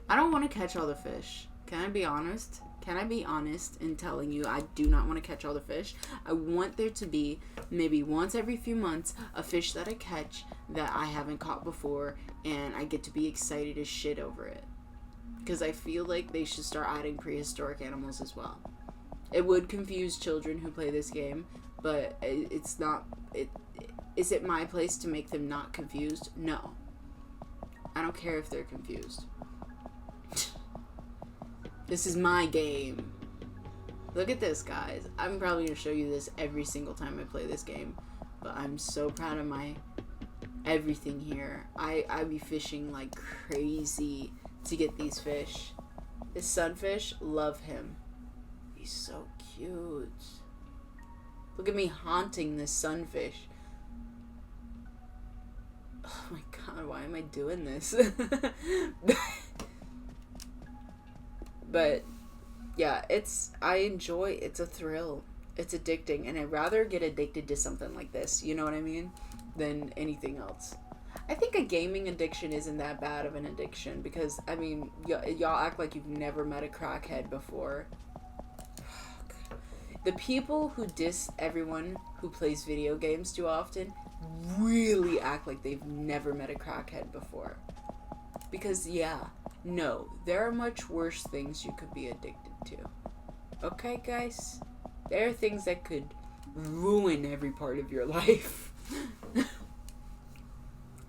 I don't want to catch all the fish. Can I be honest? Can I be honest in telling you I do not want to catch all the fish? I want there to be maybe once every few months a fish that I catch that I haven't caught before, and I get to be excited as shit over it. Because I feel like they should start adding prehistoric animals as well. It would confuse children who play this game, but it's not. Is it my place to make them not confused? No. I don't care if they're confused. This is my game. Look at this, guys. I'm probably going to show you this every single time I play this game, but I'm so proud of my everything here. I be fishing like crazy to get these fish. This sunfish, love him. He's so cute. Look at me haunting this sunfish. Oh my god, why am I doing this? But yeah, I enjoy, it's a thrill. It's addicting, and I'd rather get addicted to something like this, you know what I mean, than anything else. I think a gaming addiction isn't that bad of an addiction because, I mean, y'all act like you've never met a crackhead before. The people who diss everyone who plays video games too often really act like they've never met a crackhead before. Because, yeah, no, there are much worse things you could be addicted to. Okay, guys? There are things that could ruin every part of your life.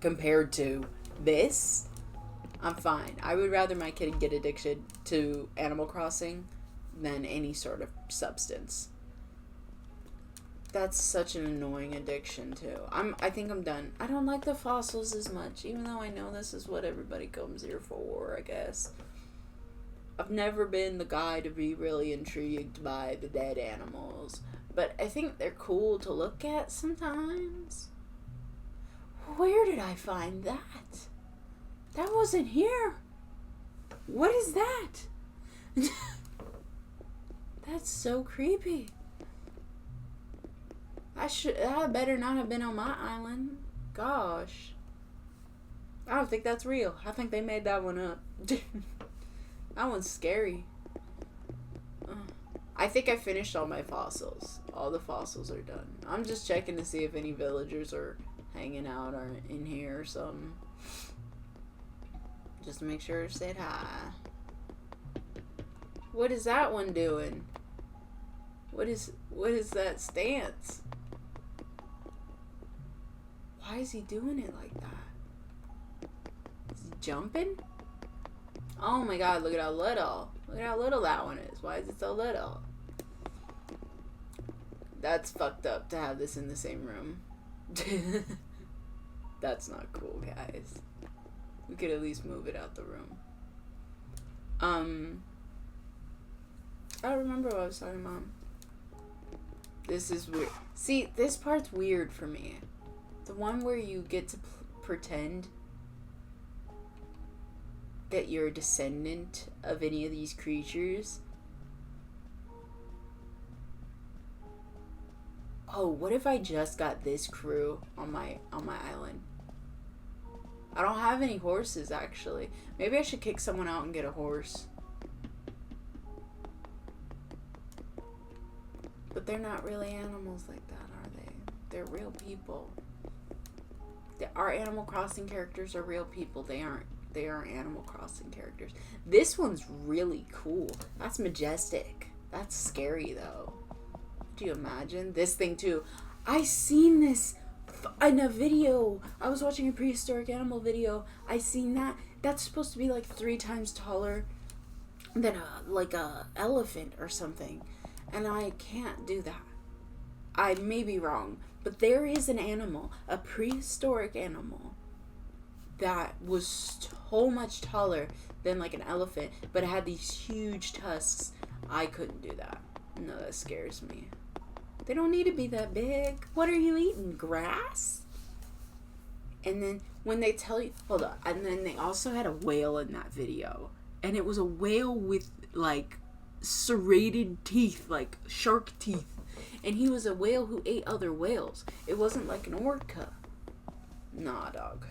Compared to this, I'm fine. I would rather my kid get addicted to Animal Crossing than any sort of substance. That's such an annoying addiction too. I think I'm done. I don't like the fossils as much, even though I know this is what everybody comes here for, I guess. I've never been the guy to be really intrigued by the dead animals, but I think they're cool to look at sometimes. Where did I find that? That wasn't here. What is that? That's so creepy. I better not have been on my island. Gosh. I don't think that's real. I think they made that one up. That one's scary. I think I finished all my fossils. All the fossils are done. I'm just checking to see if any villagers are hanging out or in here or something. Just to make sure I said hi. What is that one doing? What is that stance? Why is he doing it like that? Is he jumping? Oh my god, look at how little. Look at how little that one is. Why is it so little? That's fucked up to have this in the same room. That's not cool, guys. We could at least move it out the room. I don't remember what I was talking about. This is weird. See, this part's weird for me. The one where you get to pretend that you're a descendant of any of these creatures. Oh, what if I just got this crew on my island? I don't have any horses, actually. Maybe I should kick someone out and get a horse. But they're not really animals like that, are they? They're real people. Our Animal Crossing characters are real people. They aren't Animal Crossing characters. This one's really cool. That's majestic. That's scary, though. Do you imagine? This thing, too. I seen this in a video. I was watching a prehistoric animal video. I seen that. That's supposed to be like 3 times taller than a elephant or something. And I can't do that. I may be wrong. But there is an animal, a prehistoric animal, that was so much taller than like an elephant, but it had these huge tusks. I couldn't do that. No, that scares me. They don't need to be that big. What are you eating? Grass? And then when they tell you, hold on, and then they also had a whale in that video. And it was a whale with like serrated teeth, like shark teeth. And he was a whale who ate other whales. It wasn't like an orca. Nah, dog.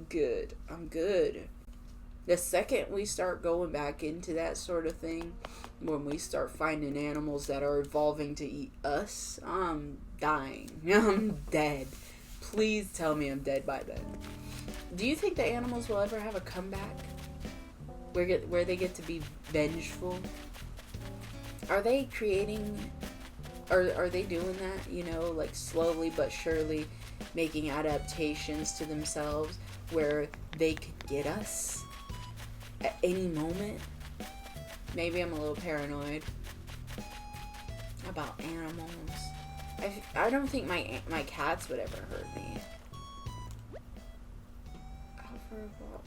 Good. I'm good. The second we start going back into that sort of thing, when we start finding animals that are evolving to eat us, I'm dying. I'm dead. Please tell me I'm dead by then. Do you think the animals will ever have a comeback? Where they get to be vengeful? Are they creating... Are they doing that, you know, like slowly but surely making adaptations to themselves where they could get us at any moment? Maybe I'm a little paranoid about animals. I don't think my cats would ever hurt me.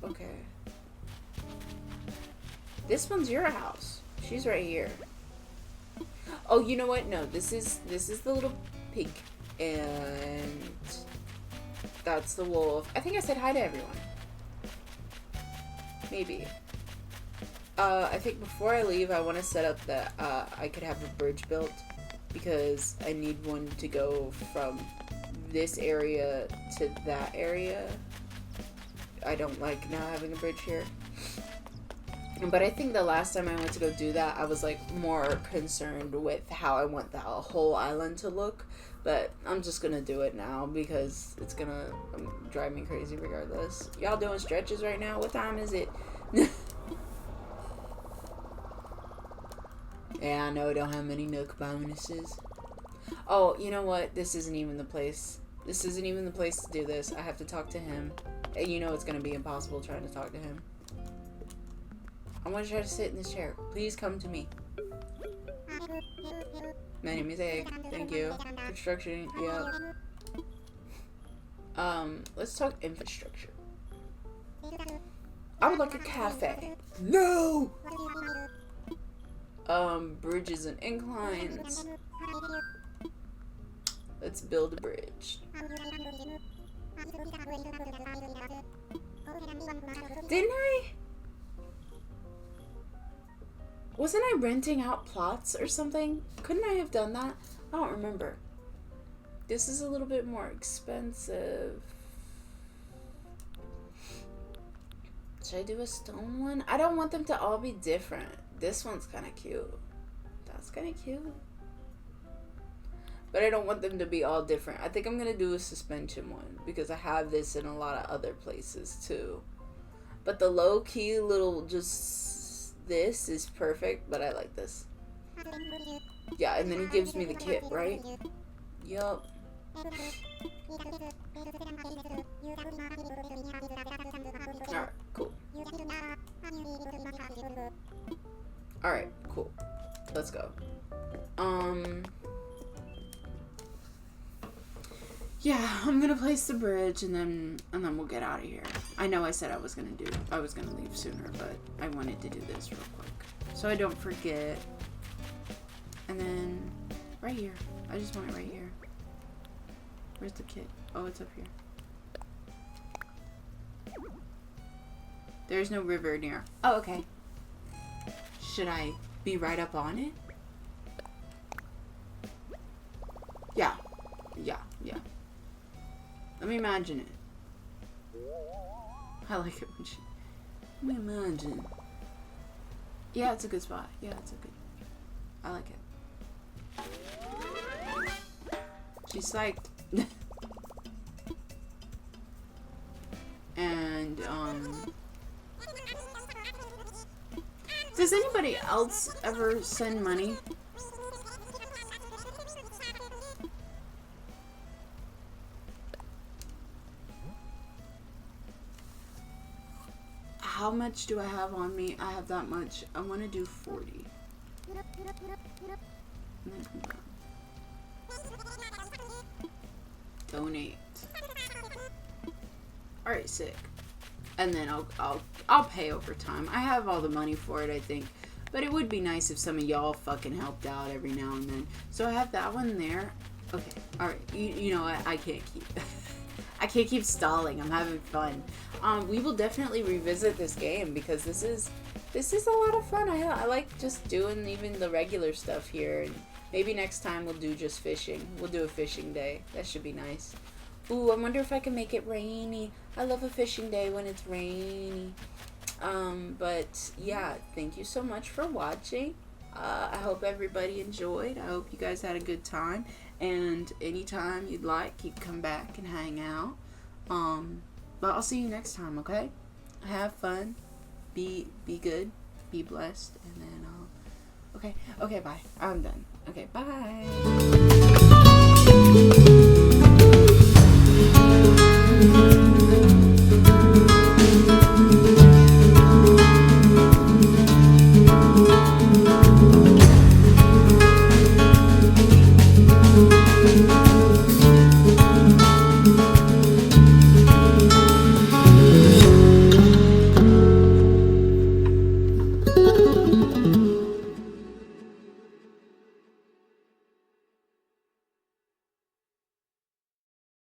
Okay. This one's your house. She's right here. Oh, you know what? No, this is the little pig, and that's the wolf. I think I said hi to everyone. Maybe. I think before I leave, I want to set up that I could have a bridge built, because I need one to go from this area to that area. I don't like not having a bridge here. But I think the last time I went to go do that, I was like more concerned with how I want the whole island to look. But I'm just gonna do it now because it's gonna drive me crazy regardless. Y'all doing stretches right now? What time is it? Yeah, I know I don't have many Nook bonuses. Oh, you know what? This isn't even the place. This isn't even the place to do this. I have to talk to him. And you know it's gonna be impossible trying to talk to him. I want to try to sit in this chair. Please come to me. My name is Egg. Thank you. Construction. Yeah. Let's talk infrastructure. I would like a cafe. No! Bridges and inclines. Let's build a bridge. Didn't I? Wasn't I renting out plots or something? Couldn't I have done that? I don't remember. This is a little bit more expensive. Should I do a stone one? I don't want them to all be different. This one's kind of cute. That's kind of cute. But I don't want them to be all different. I think I'm going to do a suspension one because I have this in a lot of other places too. But the low-key little just this is perfect, but I like this. Yeah, and then he gives me the kit, right? Yup. Alright, cool. Alright, cool. Let's go. Yeah, I'm gonna place the bridge and then we'll get out of here. I know I said I was gonna leave sooner, but I wanted to do this real quick so I don't forget. And then right here. I just want it right here. Where's the kit? Oh, it's up here. There's no river near. Oh, okay. Should I be right up on it? Yeah. Yeah, yeah. Let me imagine it. I like it when she... Let me imagine. Yeah, it's a good spot. Yeah, it's a good... I like it. She's psyched. And, does anybody else ever send money? How much do I have on me? I have that much. I want to do 40. And then donate. Alright, sick. And then I'll pay over time. I have all the money for it, I think. But it would be nice if some of y'all fucking helped out every now and then. So I have that one there. Okay. Alright. You know what? I can't keep... I can't keep stalling. I'm having fun. We will definitely revisit this game because this is a lot of fun. I like just doing even the regular stuff here. And maybe next time we'll do just fishing. We'll do a fishing day. That should be nice. Ooh, I wonder if I can make it rainy. I love a fishing day when it's rainy. But yeah, thank you so much for watching. I hope everybody enjoyed. I hope you guys had a good time. And anytime you'd like, you can come back and hang out. But I'll see you next time, okay? Have fun. Be good. Be blessed. And then okay, bye. I'm done. Okay, bye.